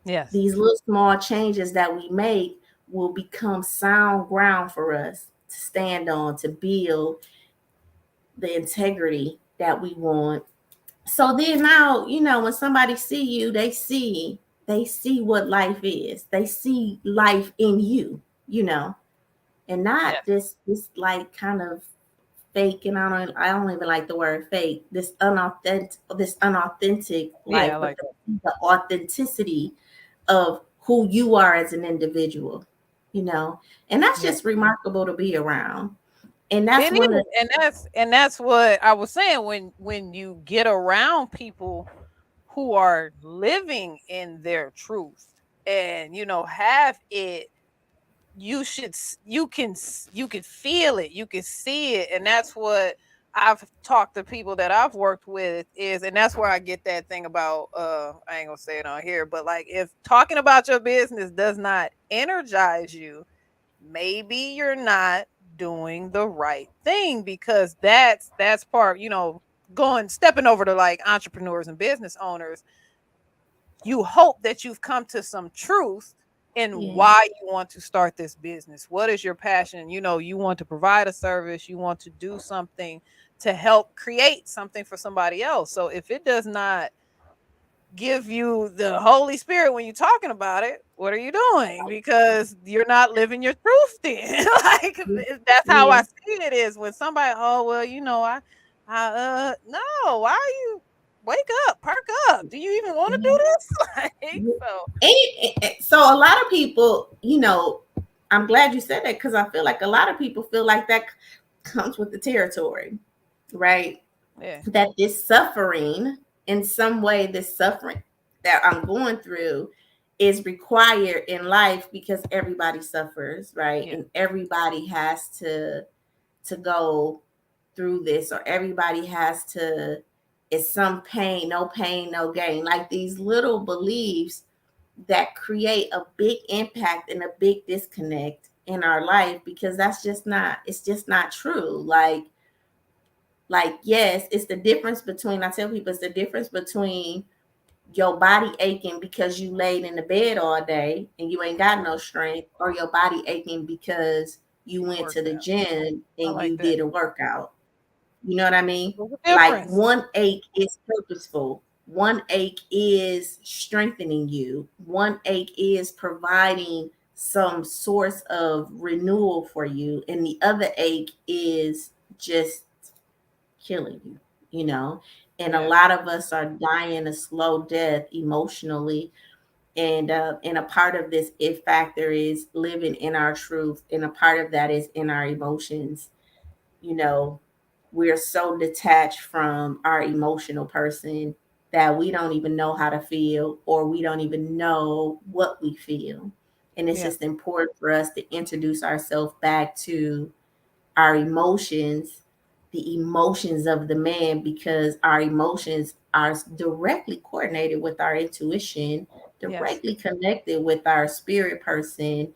Yes. These little small changes that we make will become sound ground for us to stand on, to build the integrity that we want. So then now, when somebody see you, they see what life is. They see life in you, and not Yes. this like kind of fake. And I don't even like the word fake. This unauthentic Yeah, life, I but like that. the authenticity of who you are as an individual, you know. And that's Yeah. just remarkable to be around. And that's It one of is, and that's what I was saying, when you get around people who are living in their truth, and have it, you can feel it, you can see it. And that's what I've talked to people that I've worked with is, and that's where I get that thing about, I ain't gonna say it on here, but like, if talking about your business does not energize you, maybe you're not doing the right thing, because that's part, going stepping over to like entrepreneurs and business owners. You hope that you've come to some truth in yeah, why you want to start this business. What is your passion? You want to provide a service, you want to do something to help create something for somebody else. So if it does not give you the Holy Spirit when you're talking about it, what are you doing? Because you're not living your truth then. Like, that's how yeah. I see it is when somebody, oh well, no, why are you, wake up, perk up. Do you even want to do Mhm. this? Like, so So a lot of people, I'm glad you said that, because I feel like a lot of people feel like that comes with the territory, right? yeah, That this suffering, in some way, this suffering that I'm going through is required in life because everybody suffers, right? yeah, And everybody has to go through this, or everybody has to, it's some pain, no gain. Like these little beliefs that create a big impact and a big disconnect in our life, because it's just not true. Like yes, it's the difference between, I tell people, it's the difference between your body aching because you laid in the bed all day and you ain't got no strength, or your body aching because you you went to worked the out. gym I and like you that. did a workout. You know what I mean? There's a Like difference. one ache is purposeful. One ache is strengthening you. One ache is providing some source of renewal for you. And the other ache is just killing you, you know? And a Yeah. lot of us are dying a slow death emotionally. And a part of this if factor is living in our truth. And a part of that is in our emotions. You know, we're so detached from our emotional person, that we don't even know how to feel, or we don't even know what we feel. And it's Yeah. just important for us to introduce ourselves back to our emotions, the emotions of the man, because our emotions are directly coordinated with our intuition, Yes. directly connected with our spirit person.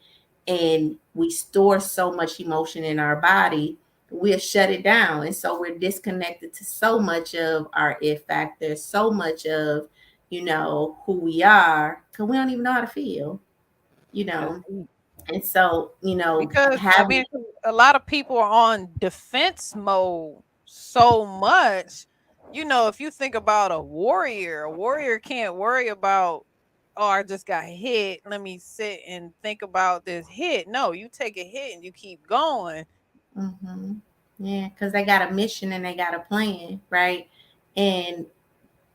And we store so much emotion in our body, we'll shut it down. And so we're disconnected to so much of our it factor, so much of, who we are, because we don't even know how to feel, you That's know. deep. And so, Because I having mean, a lot of people are on defense mode so much. You know, if you think about a warrior can't worry about, oh, I just got hit. Let me sit and think about this hit. No, you take a hit and you keep going. hmm Yeah, because they got a mission and they got a plan, right? And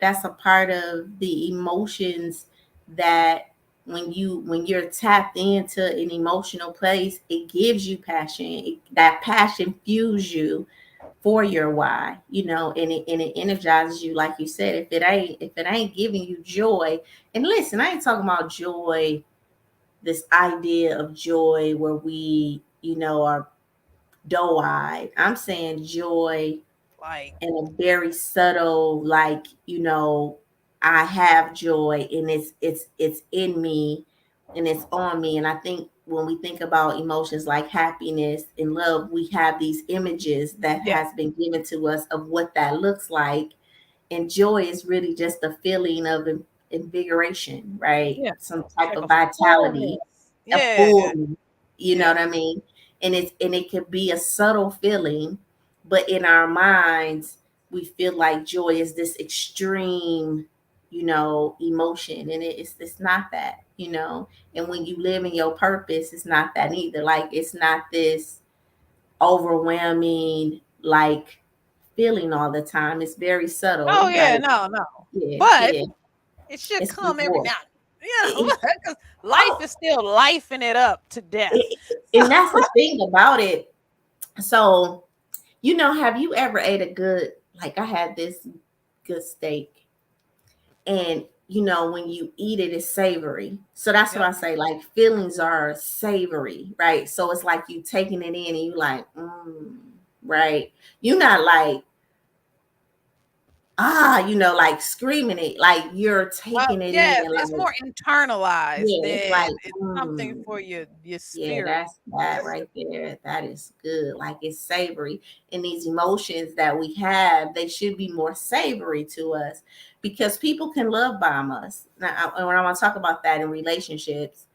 that's a part of the emotions that when you're tapped into an emotional place, it gives you passion. That passion fuels you for your why, and it energizes you, like you said. If it ain't giving you joy, and listen, I ain't talking about joy, this idea of joy where we, are doe-eyed. I'm saying joy Like, in a very subtle, like, I have joy, and it's in me, and it's on me. And I think when we think about emotions like happiness and love, we have these images that yeah, has been given to us of what that looks like. And joy is really just a feeling of invigoration, right? yeah. Some It's type like of a vitality, fullness. a Yeah, fullness, you know yeah. what I mean? And it could be a subtle feeling, but in our minds, we feel like joy is this extreme, emotion, and it's not that, And when you live in your purpose, it's not that either. Like, it's not this overwhelming, like, feeling all the time. It's very subtle. Oh You yeah, gotta, no, no. yeah, But yeah. it should It's come every reward. now and then. You know, It, because life oh, is still lifing it up to death. and that's the thing about it. So, have you ever ate a good, like, I had this good steak, and when you eat it, it's savory. So that's what Yep. I say, like, feelings are savory, right? So it's like you taking it in and you like, right? You're not like, like screaming it, like you're Well, taking it in, yes, it's like, more internalized yeah, it's than like, it's something for your yeah, spirit. that's that right there. That is good. Like, it's savory. And these emotions that we have, they should be more savory to us, because people can love bomb us. Now, when I want to talk about that in relationships,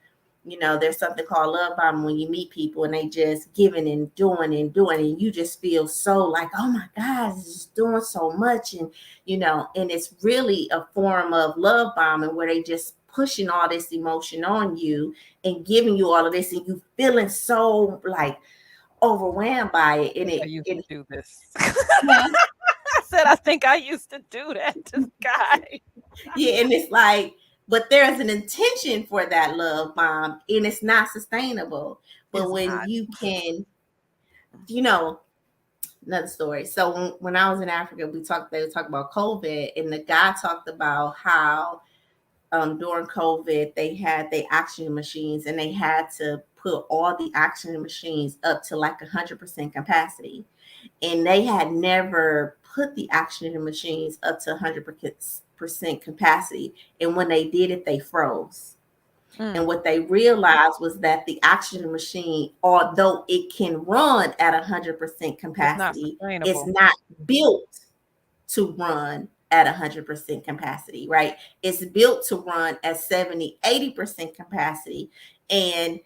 there's something called love bombing, when you meet people and they just giving and doing, and you just feel so like, oh my God, it's just doing so much. And it's really a form of love bombing, where they just pushing all this emotion on you and giving you all of this, and you feeling so like overwhelmed by it. I And think I it, used to it do this. yeah, I said I think I used to do that to this guy. yeah, and it's like, but there's an intention for that love bomb, and it's not sustainable. But It's when not. you can, you know, another story. So when I was in Africa, they would talk about COVID, and the guy talked about how during COVID, they had the oxygen machines, and they had to put all the oxygen machines up to like 100% capacity. And they had never put the oxygen machines up to 100% capacity. And when they did it, they froze. Mm, And what they realized was that the oxygen machine, although it can run at 100% it's not capacity, it's sustainable. not built to run at 100% capacity, right? It's built to run at 70, 80% capacity. And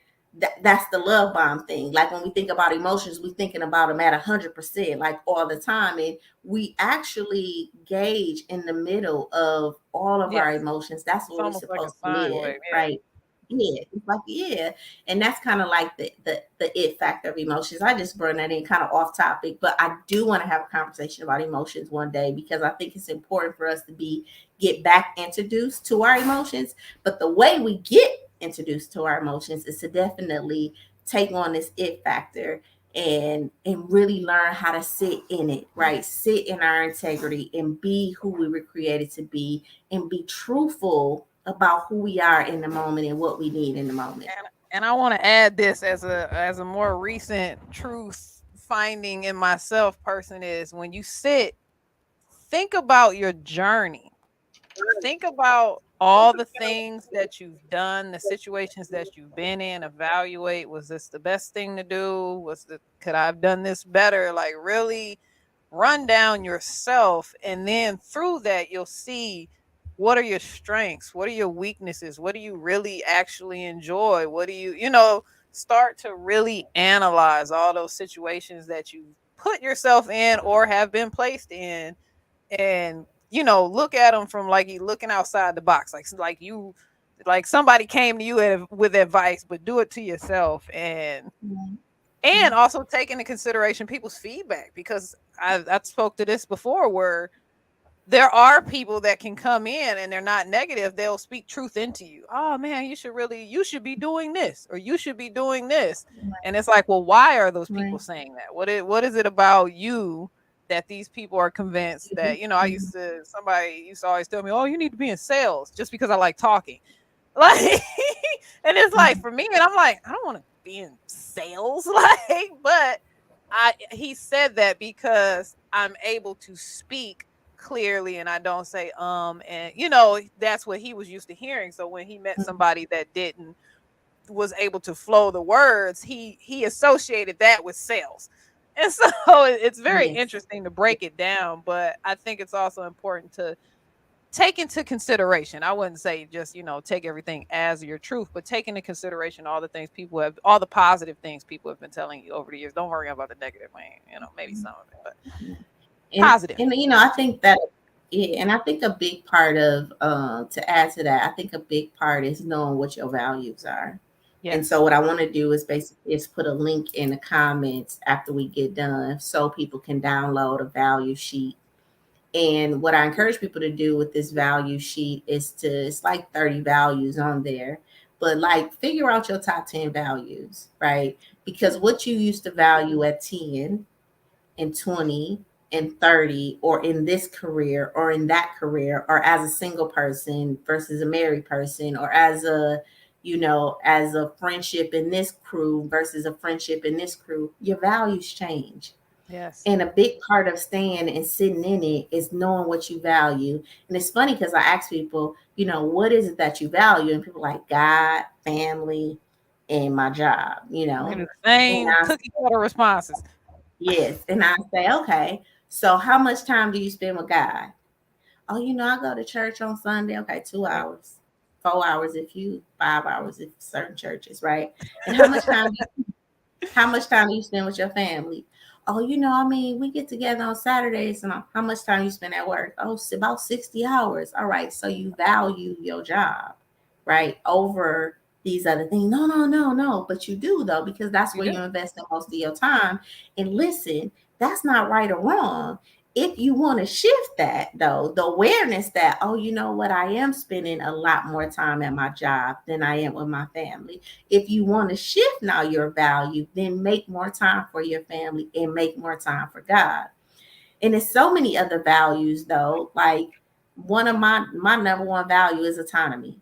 that's the love bomb thing. Like, when we think about emotions, we're thinking about them at 100%, like, all the time. And we actually gauge in the middle of all of our Yes, emotions. That's it's where we're almost like a supposed to sine live, wave. Yeah. right? Yeah, it's like, yeah. And that's kind of like the it factor of emotions. I just burned that in kind of off topic, but I do want to have a conversation about emotions one day, because I think it's important for us to get back introduced to our emotions. But the way we get introduced to our emotions is to definitely take on this it factor and really learn how to sit in it, right? Sit in our integrity and be who we were created to be, and be truthful about who we are in the moment and what we need in the moment. And I want to add this as a more recent truth finding in myself person is when you sit, think about your journey. Think about all the things that you've done, the situations that you've been in, evaluate, was this the best thing to do? Could I have done this better? Like really run down yourself, and then through that you'll see what are your strengths, what are your weaknesses, what do you really actually enjoy, what do you start to really analyze all those situations that you put yourself in or have been placed in, and look at them from like you looking outside the box, like somebody came to you with advice, but do it to yourself, and also take into consideration people's feedback, because I spoke to this before, where there are people that can come in and they're not negative, they'll speak truth into you. Oh man, you should be doing this, or you should be doing this. And it's like, well, why are those people saying that? What is it about you that these people are convinced that, somebody used to always tell me, oh, you need to be in sales, just because I like talking. Like, and it's like for me, and I'm like, I don't want to be in sales, like, but he said that because I'm able to speak clearly and I don't say and that's what he was used to hearing. So when he met somebody that was able to flow the words, he associated that with sales. And so it's very interesting to break it down, but I think it's also important to take into consideration. I wouldn't say just, take everything as your truth, but take into consideration all the positive things people have been telling you over the years. Don't worry about the negative. Maybe some of it, but positive. And I think that, and I think a big part of, to add to that, I think a big part is knowing what your values are. Yes. And so what I want to do is basically put a link in the comments after we get done so people can download a value sheet. And what I encourage people to do with this value sheet is it's like 30 values on there, but like figure out your top 10 values, right? Because what you used to value at 10 and 20 and 30, or in this career or in that career, or as a single person versus a married person, or as a friendship in this crew versus a friendship in this crew, your values change. Yes. And a big part of staying and sitting in it is knowing what you value. And it's funny because I ask people, what is it that you value? And people are like God, family, and my job, The same cookie cutter responses. Yes. And I say, okay, so how much time do you spend with God? Oh, I go to church on Sunday. Okay, 2 hours, 4 hours 5 hours if certain churches, right? And how much time do you spend with your family? Oh, we get together on Saturdays. And how much time you spend at work? Oh, it's about 60 hours. All right. So you value your job, right? Over these other things. No. But you do, though, because that's where you invest in most of your time. And listen, that's not right or wrong. If you want to shift that, though, the awareness that, oh, you know what, I am spending a lot more time at my job than I am with my family. If you want to shift now your value, then make more time for your family and make more time for God. And there's so many other values, though. Like one of my number one value is autonomy.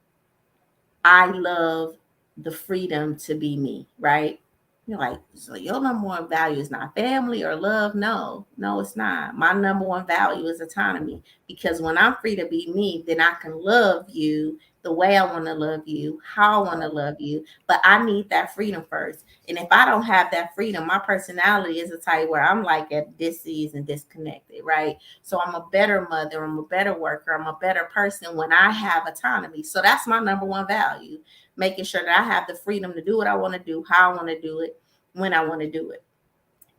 I love the freedom to be me, right? You're like, so your number one value is not family or love? No, it's not. My number one value is autonomy, because when I'm free to be me, then I can love you the way I want to love you, how I want to love you. But I need that freedom first. And if I don't have that freedom, my personality is a type where I'm like at dis-ease and disconnected, right? So I'm a better mother, I'm a better worker, I'm a better person when I have autonomy. So that's my number one value. Making sure that I have the freedom to do what I want to do, how I want to do it, when I want to do it.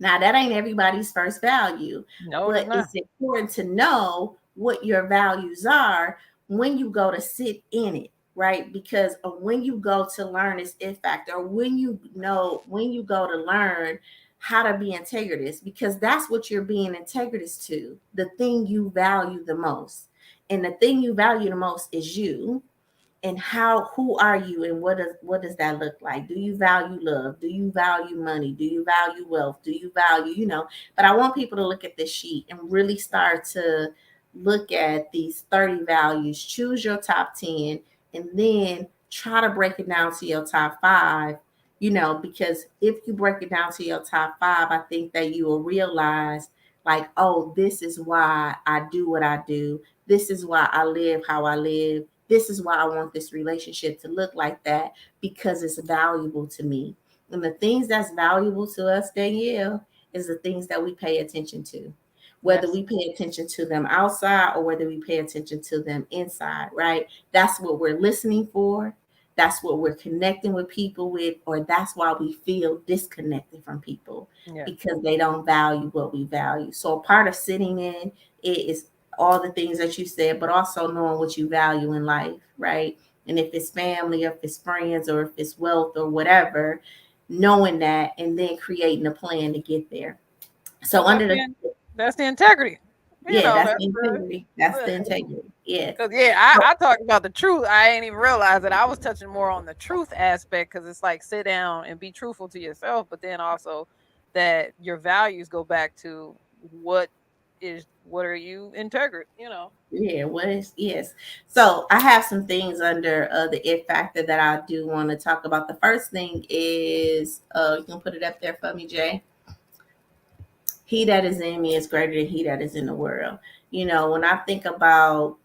Now, that ain't everybody's first value, but it's important to know what your values are when you go to sit in it, right? Because when you go to learn this it factor, when you go to learn how to be integritous, because that's what you're being integritous to, the thing you value the most. And the thing you value the most is you. and who are you, and what does that look like? Do you value love? Do you value money? Do you value wealth? Do you value, but I want people to look at this sheet and really start to look at these 30 values. Choose your top 10 and then try to break it down to your top 5, because if you break it down to your top 5, I think that you will realize, like, oh, this is why I do what I do. This is why I live how I live. This is why I want this relationship to look like that, because it's valuable to me. And the things that's valuable to us, Danielle, is the things that we pay attention to, whether we pay attention to them outside or whether we pay attention to them inside, right? That's what we're listening for. That's what we're connecting with people with, or that's why we feel disconnected from people, because they don't value what we value. So a part of sitting in is all the things that you said, but also knowing what you value in life, right? And if it's family, or if it's friends, or if it's wealth or whatever, knowing that and then creating a plan to get there. So that's the integrity. That's the integrity. That's the integrity. Yeah. Because I talked about the truth. I didn't even realize that I was touching more on the truth aspect, because it's like sit down and be truthful to yourself, but then also that your values go back to what are you integrity, Yeah, yes. So I have some things under the it factor that I do want to talk about. The first thing is, you can put it up there for me, Jay. He that is in me is greater than he that is in the world. When I think about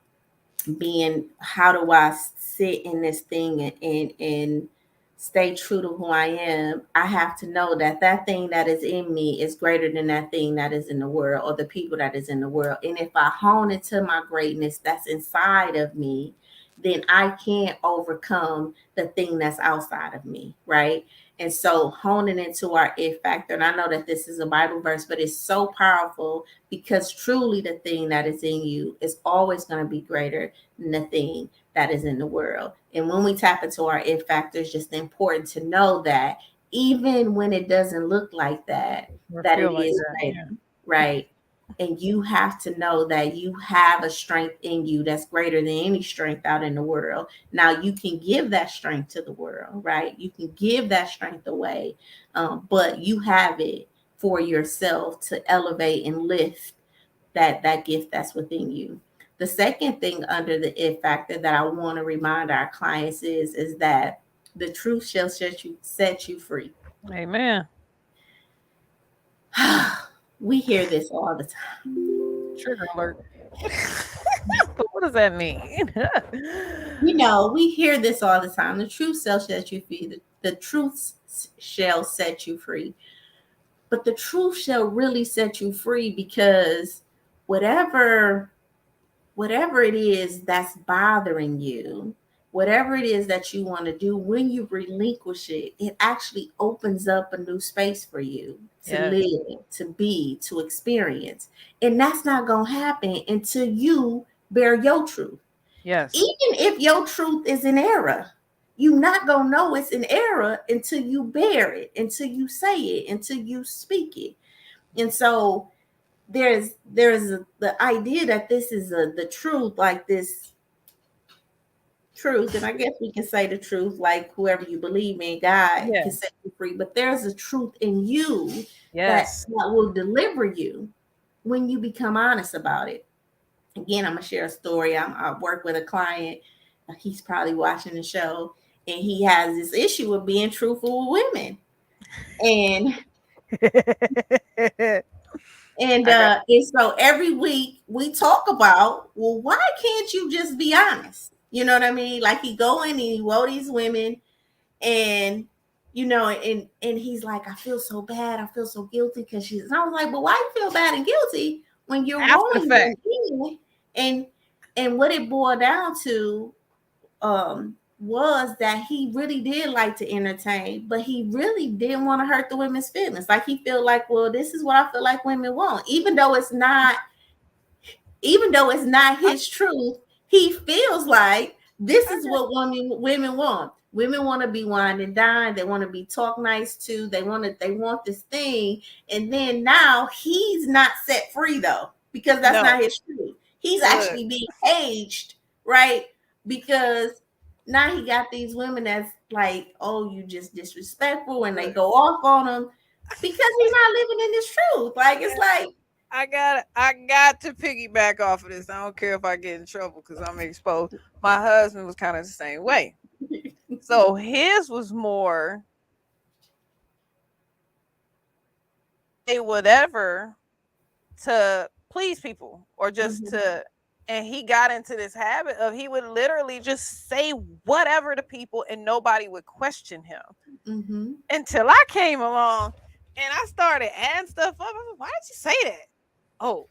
how do I sit in this thing and stay true to who I am, I have to know that thing that is in me is greater than that thing that is in the world, or the people that is in the world. And if I hone into my greatness that's inside of me, then I can't overcome the thing that's outside of me, right? And so honing into our it factor, and I know that this is a Bible verse, but it's so powerful, because truly the thing that is in you is always going to be greater than the thing that is in the world. And when we tap into our it factor, it's just important to know that even when it doesn't look like that, that it is greater, right? And you have to know that you have a strength in you that's greater than any strength out in the world. Now, you can give that strength to the world, right? You can give that strength away, but you have it for yourself to elevate and lift that gift that's within you. The second thing under the it factor that I want to remind our clients is that the truth shall set you free. Amen. We hear this all the time. Trigger alert. But what does that mean? We hear this all the time. The truth shall set you free. The truth shall set you free. But the truth shall really set you free, because whatever it is that's bothering you, whatever it is that you want to do, when you relinquish it, it actually opens up a new space for you to live, to be, to experience. And that's not going to happen until you bear your truth. Yes. Even if your truth is in error, you're not going to know it's in error until you bear it, until you say it, until you speak it. And so there's the idea that this is the truth, like this truth, and I guess we can say the truth, like whoever you believe in, God can set you free. But there's a truth in you that will deliver you when you become honest about it. Again, I'm gonna share a story. I work with a client. He's probably watching the show, and he has this issue with being truthful with women, and so every week we talk about, well, why can't you just be honest? You know what I mean? Like, he go in and he woe these women, and and he's like, I feel so bad, I feel so guilty because she's. And I was like, but why you feel bad and guilty when you're wrong? And what it boiled down to was that he really did like to entertain, but he really didn't want to hurt the women's feelings. Like, he feel like, well, this is what I feel like women want, even though it's not his truth. He feels like this is what women want. Women want to be wined and dined. They want to be talked nice to. They want this thing. And then now he's not set free, though, because that's not his truth. He's actually being caged, right? Because now he got these women that's like, oh, you just disrespectful, and they go off on him because he's not living in his truth. Like, it's like, I got to piggyback off of this. I don't care if I get in trouble because I'm exposed. My husband was kind of the same way. So his was more a whatever to please people or just to, and he got into this habit of he would literally just say whatever to people and nobody would question him until I came along and I started adding stuff up. I was like, why did you say that? Oh,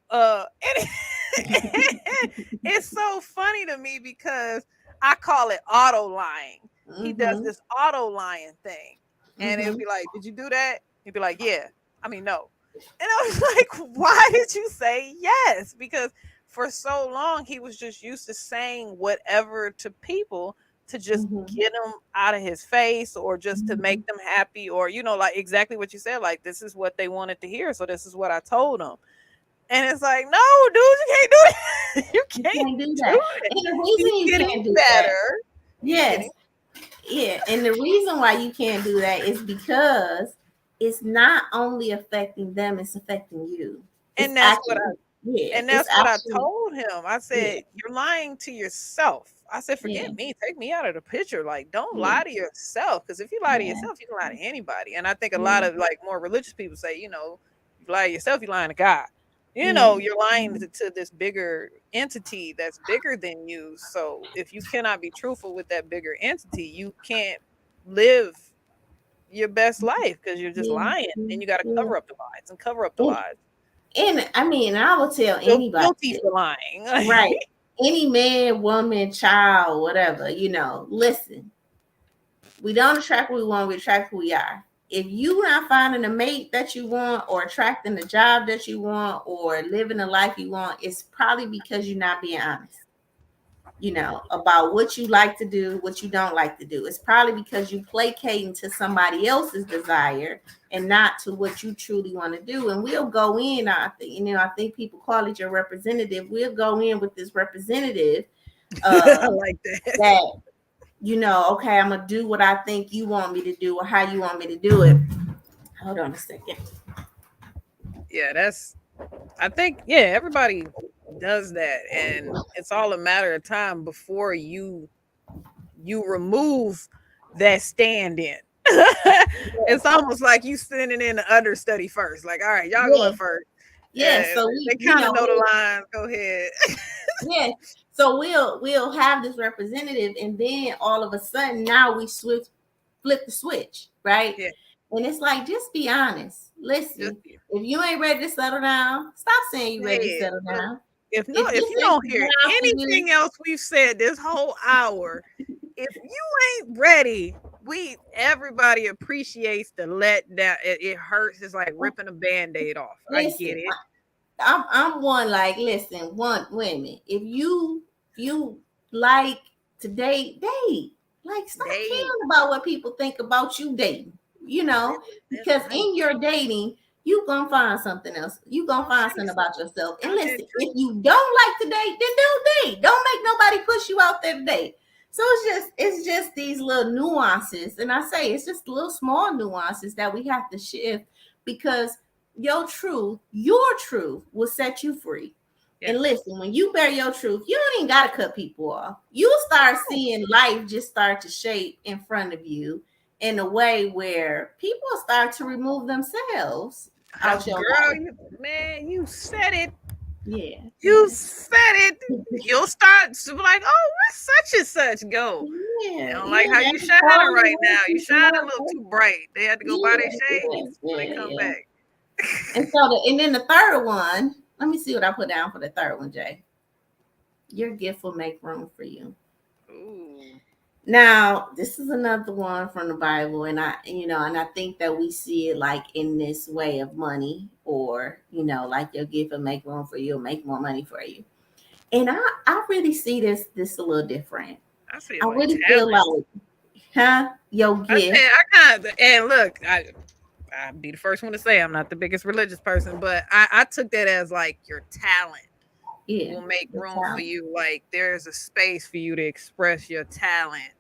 it's so funny to me because I call it auto lying. He does this auto lying thing, and it'll be like, "Did you do that?" He'd be like, "Yeah." I mean, no. And I was like, "Why did you say yes?" Because for so long he was just used to saying whatever to people to just get them out of his face or just to make them happy, or like exactly what you said. Like, this is what they wanted to hear, so this is what I told them. And it's like, no, dude, you can't do it. You can't do that. And the reason you can't do that, yes, yeah, and the reason why you can't do that is because it's not only affecting them; it's affecting you. And that's what I told him. I said, you're lying to yourself. I said, forget me, take me out of the picture. Like, don't lie to yourself, because if you lie to yourself, you can lie to anybody. And I think a lot of like more religious people say, you lie to yourself, you're lying to God. You're lying to this bigger entity that's bigger than you. So if you cannot be truthful with that bigger entity, you can't live your best life because you're just lying, and you got to cover up the lies and cover up the lies. And I mean, I will tell anybody guilty for lying, right? Any man, woman, child, whatever, listen. We don't attract what we want; we attract who we are. If you're not finding a mate that you want, or attracting the job that you want, or living the life you want, it's probably because you're not being honest, about what you like to do, what you don't like to do. It's probably because you placating to somebody else's desire and not to what you truly want to do. And we'll go in, I think people call it your representative. We'll go in with this representative like that. Okay, I'm gonna do what I think you want me to do or how you want me to do it. Hold on a second. Yeah, I think everybody does that, and it's all a matter of time before you remove that stand-in. It's almost like you sending in the understudy first. Like, all right, y'all going first. Yeah, so they kind of know the lines. Go ahead. Yeah. So we'll have this representative, and then all of a sudden now we flip the switch, right? Yeah. And it's like, just be honest. Listen, if you ain't ready to settle down, stop saying you're ready to settle down. If you don't hear anything else we've said this whole hour, if you ain't ready, everybody appreciates the letdown. It hurts. It's like ripping a Band-Aid off. Listen, I get it. I'm one, like, listen, women, if you like to date, like, stop caring about what people think about you dating, because in your dating, you gonna find something else. You gonna find something about yourself. And listen, if you don't like to date, then don't date. Don't make nobody push you out there to date. So it's just these little nuances, and I say it's just little small nuances that we have to shift, because your truth will set you free. Yeah. And listen, when you bear your truth, you don't even gotta cut people off. You'll start seeing life just start to shape in front of you in a way where people start to remove themselves out your life. You said it. Yeah. You said it. You'll start to be like, oh, where's such and such go? Yeah. I don't like how you shining right now. You shine a little too bright. They had to go buy their shades when they come back. And then the third one, let me see what I put down for the third one, Jay. Your gift will make room for you. Ooh. Now, this is another one from the Bible, and I think that we see it like in this way of money, or like your gift will make room for you, or make more money for you. And I really see this a little different. I see it. I really feel like, your gift. And look, I'd be the first one to say I'm not the biggest religious person, but I took that as like your talent will make room for you. Like, there's a space for you to express your talent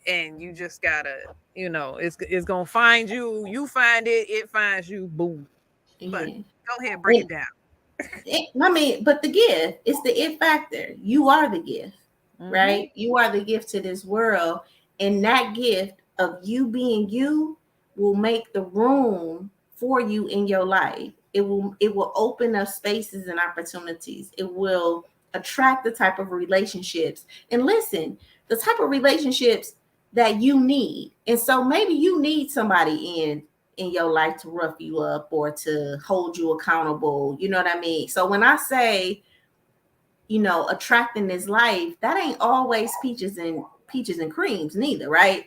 and you just gotta, it's gonna find you. You find it, it finds you. Boom. But Yeah. go ahead, break it down. I mean, but the gift, it's the it factor. You are the gift, right? Mm-hmm. You are the gift to this world. And that gift of you being you will make the room for you in your life. It will open up spaces and opportunities. It will attract the type of relationships. And listen, the type of relationships that you need. And so maybe you need somebody in your life to rough you up or to hold you accountable. You know what I mean? So when I say, attracting this life, that ain't always peaches and creams neither, right?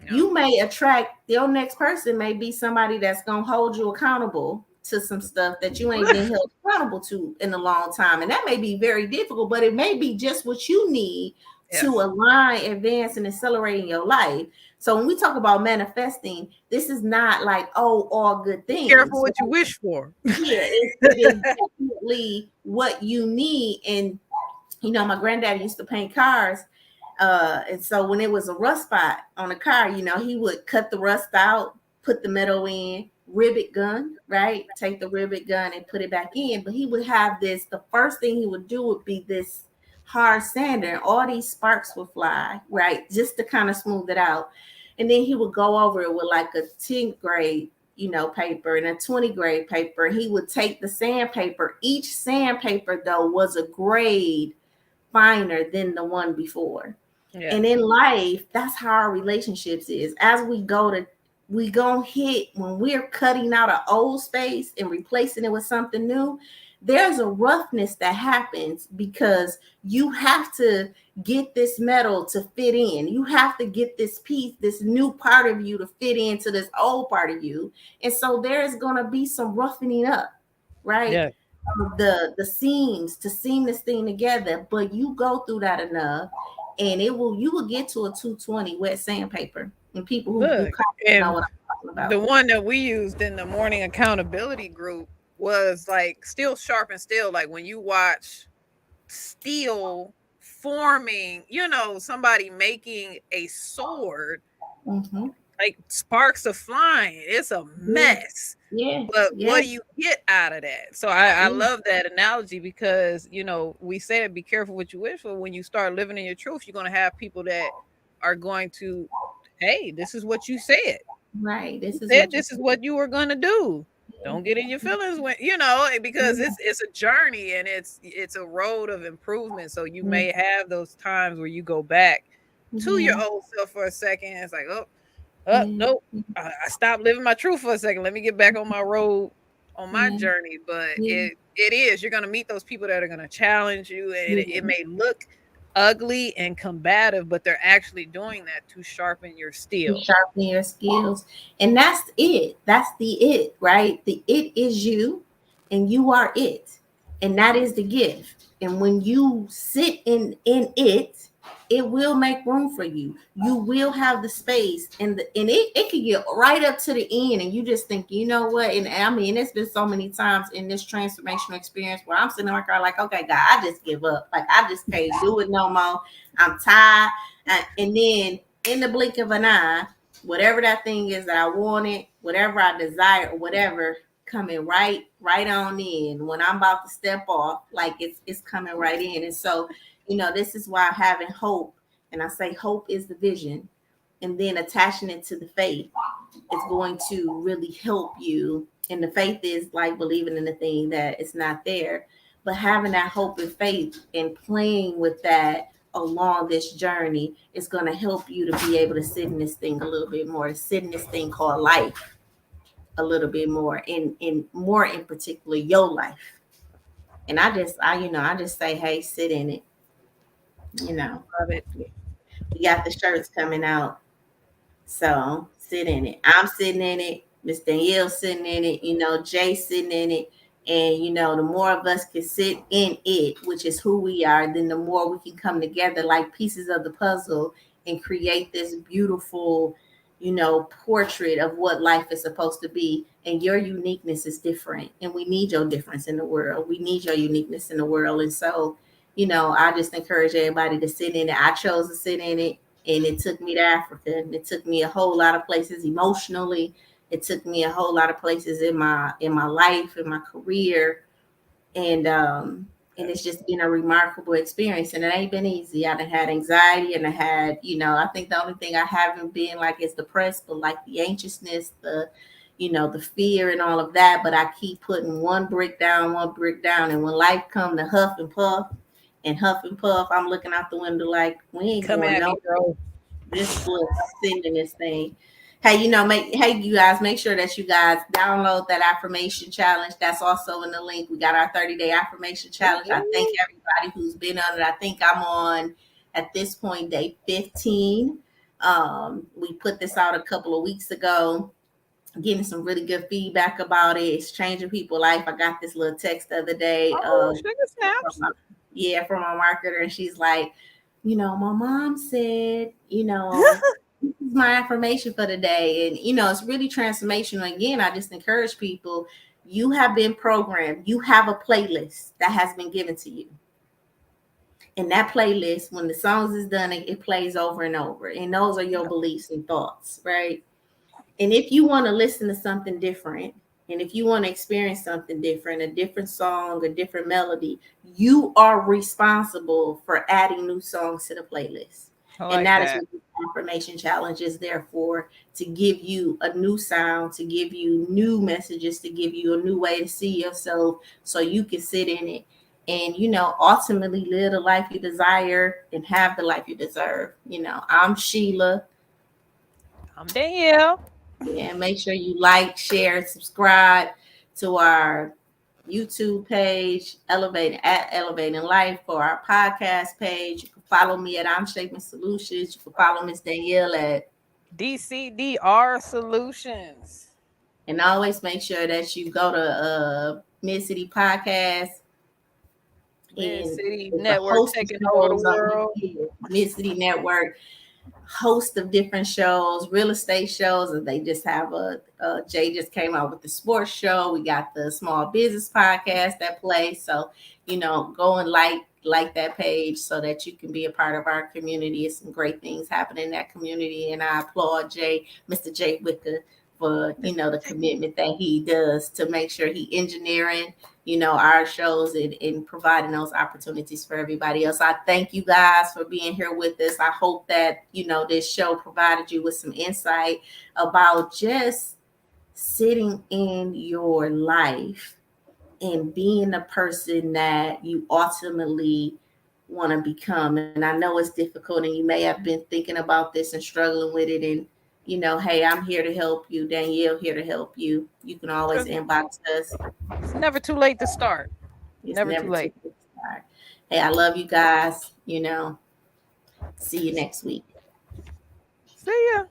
No. You may attract your next person may be somebody that's gonna hold you accountable to some stuff that you ain't been held accountable to in a long time. And that may be very difficult, but it may be just what you need to Yes. align, advance, and accelerate in your life. So when we talk about manifesting, this is not like, oh, all good Careful things. what you wish for. Yeah, it is definitely what you need. And my granddad used to paint cars. And so when it was a rust spot on a car, he would cut the rust out, put the metal in, rivet gun, right? Take the rivet gun and put it back in. But he would have this, the first thing he would do would be this hard sander, and all these sparks would fly, right? Just to kind of smooth it out. And then he would go over it with like a 10th grade, paper and a 20 grade paper. He would take the sandpaper. Each sandpaper, though, was a grade finer than the one before. Yeah. And in life, that's how our relationships is. As we gonna hit, when we're cutting out an old space and replacing it with something new, there's a roughness that happens because you have to get this metal to fit in. You have to get this piece, this new part of you to fit into this old part of you. And so there's gonna be some roughening up, right? Yeah. The seams to seam this thing together, but you go through that enough and you will get to a 220 wet sandpaper. And people who do Look, know and what I'm talking about. the one that we used in the morning accountability group was like still sharp and still. Like when you watch steel forming, somebody making a sword, Mm-hmm. like sparks are flying. It's a mess. Yeah, But yeah, what do you get out of that? So I yeah. love that analogy because, we said be careful what you wish for. When you start living in your truth, you're going to have people that are going to, hey, this is what you said. Right. You This is said what you this is what you were going to do. Don't get in your feelings when, because it's a journey and it's a road of improvement. So you may have those times where you go back to your yeah, old self for a second. It's like, yeah, nope. I stopped living my truth for a second. Let me get back on my road, on my yeah, journey. But yeah, it is. You're gonna meet those people that are gonna challenge you, and it yeah. may look ugly and combative, but they're actually doing that to sharpen your To steel. sharpen your skills. And that's it. That's the it, right? The it is you, and you are it. And that is the gift. And when you sit in it, it will make room for you. You will have the space, and it can get right up to the end, and you just think, you know what? And I mean, it's been so many times in this transformational experience where I'm sitting in my car like, okay, God, I just give up. Like I just can't do it no more. I'm tired. And then in the blink of an eye, whatever that thing is that I wanted, whatever I desire, or whatever, coming right on in when I'm about to step off, like it's coming right in. And so, this is why having hope, and I say hope is the vision, and then attaching it to the faith is going to really help you. And the faith is like believing in the thing that it's not there, but having that hope and faith and playing with that along this journey is going to help you to be able to sit in this thing a little bit more, to sit in this thing called life a little bit more, in more in particular your life. And I just say, hey, sit in it. You know, Love it. we got the shirts coming out, so sit in it. I'm sitting in it. Miss Danielle sitting in it. Jay sitting in it. And the more of us can sit in it, which is who we are, then the more we can come together like pieces of the puzzle and create this beautiful, portrait of what life is supposed to be. And your uniqueness is different. And we need your difference in the world. We need your uniqueness in the world. And so, I just encourage everybody to sit in it. I chose to sit in it. And it took me to Africa. And it took me a whole lot of places emotionally. It took me a whole lot of places in my life, in my career. And it's just been a remarkable experience. And it ain't been easy. I done had anxiety, and I had, I think the only thing I haven't been like is depressed, but like the anxiousness, the fear and all of that. But I keep putting one brick down. And when life come to huff and puff, I'm looking out the window like, we ain't Come going at me, nowhere. bro. This was sending this thing. Hey, you guys make sure that you guys download that affirmation challenge. That's also in the link. We got our 30-day affirmation challenge. I thank everybody who's been on it. I think I'm on, at this point, day 15. We put this out a couple of weeks ago, getting some really good feedback about it. It's changing people's life. I got this little text the other day. Sugar snaps. From my marketer, and she's like, my mom said, this is my affirmation for the day. And it's really transformational. Again, I just encourage people, you have been programmed. You have a playlist that has been given to you. And that playlist, when the songs is done, it plays over and over. And those are your beliefs and thoughts, right? And if you want to listen to something different, and if you want to experience something different, a different song, a different melody, you are responsible for adding new songs to the playlist. And that is what the affirmation challenge is there for, to give you a new sound, to give you new messages, to give you a new way to see yourself so you can sit in it and, ultimately live the life you desire and have the life you deserve. I'm Sheila. I'm Danielle. And make sure you like, share, and subscribe to our YouTube page, Elevating Life, for our podcast page. You can follow me at I'm Shaping Solutions. You can follow Miss Danielle at DCDR Solutions. And always make sure that you go to Mid City Podcast. Mid City Network taking over the world. Mid City Network, host of different shows, real estate shows, and they just have Jay just came out with the sports show. We got the small business podcast that plays. So, go and like that page so that you can be a part of our community. It's some great things happening in that community. And I applaud Mr. Jay Wicker, for the commitment that he does to make sure he engineering our shows and providing those opportunities for everybody else. I thank you guys for being here with us. I hope that this show provided you with some insight about just sitting in your life and being the person that you ultimately want to become. And I know it's difficult, and you may have been thinking about this and struggling with it, and hey, I'm here to help you. Danielle here to help you. You can always inbox us. It's never too late to start. It's never too late. Hey, I love you guys. See you next week. See ya.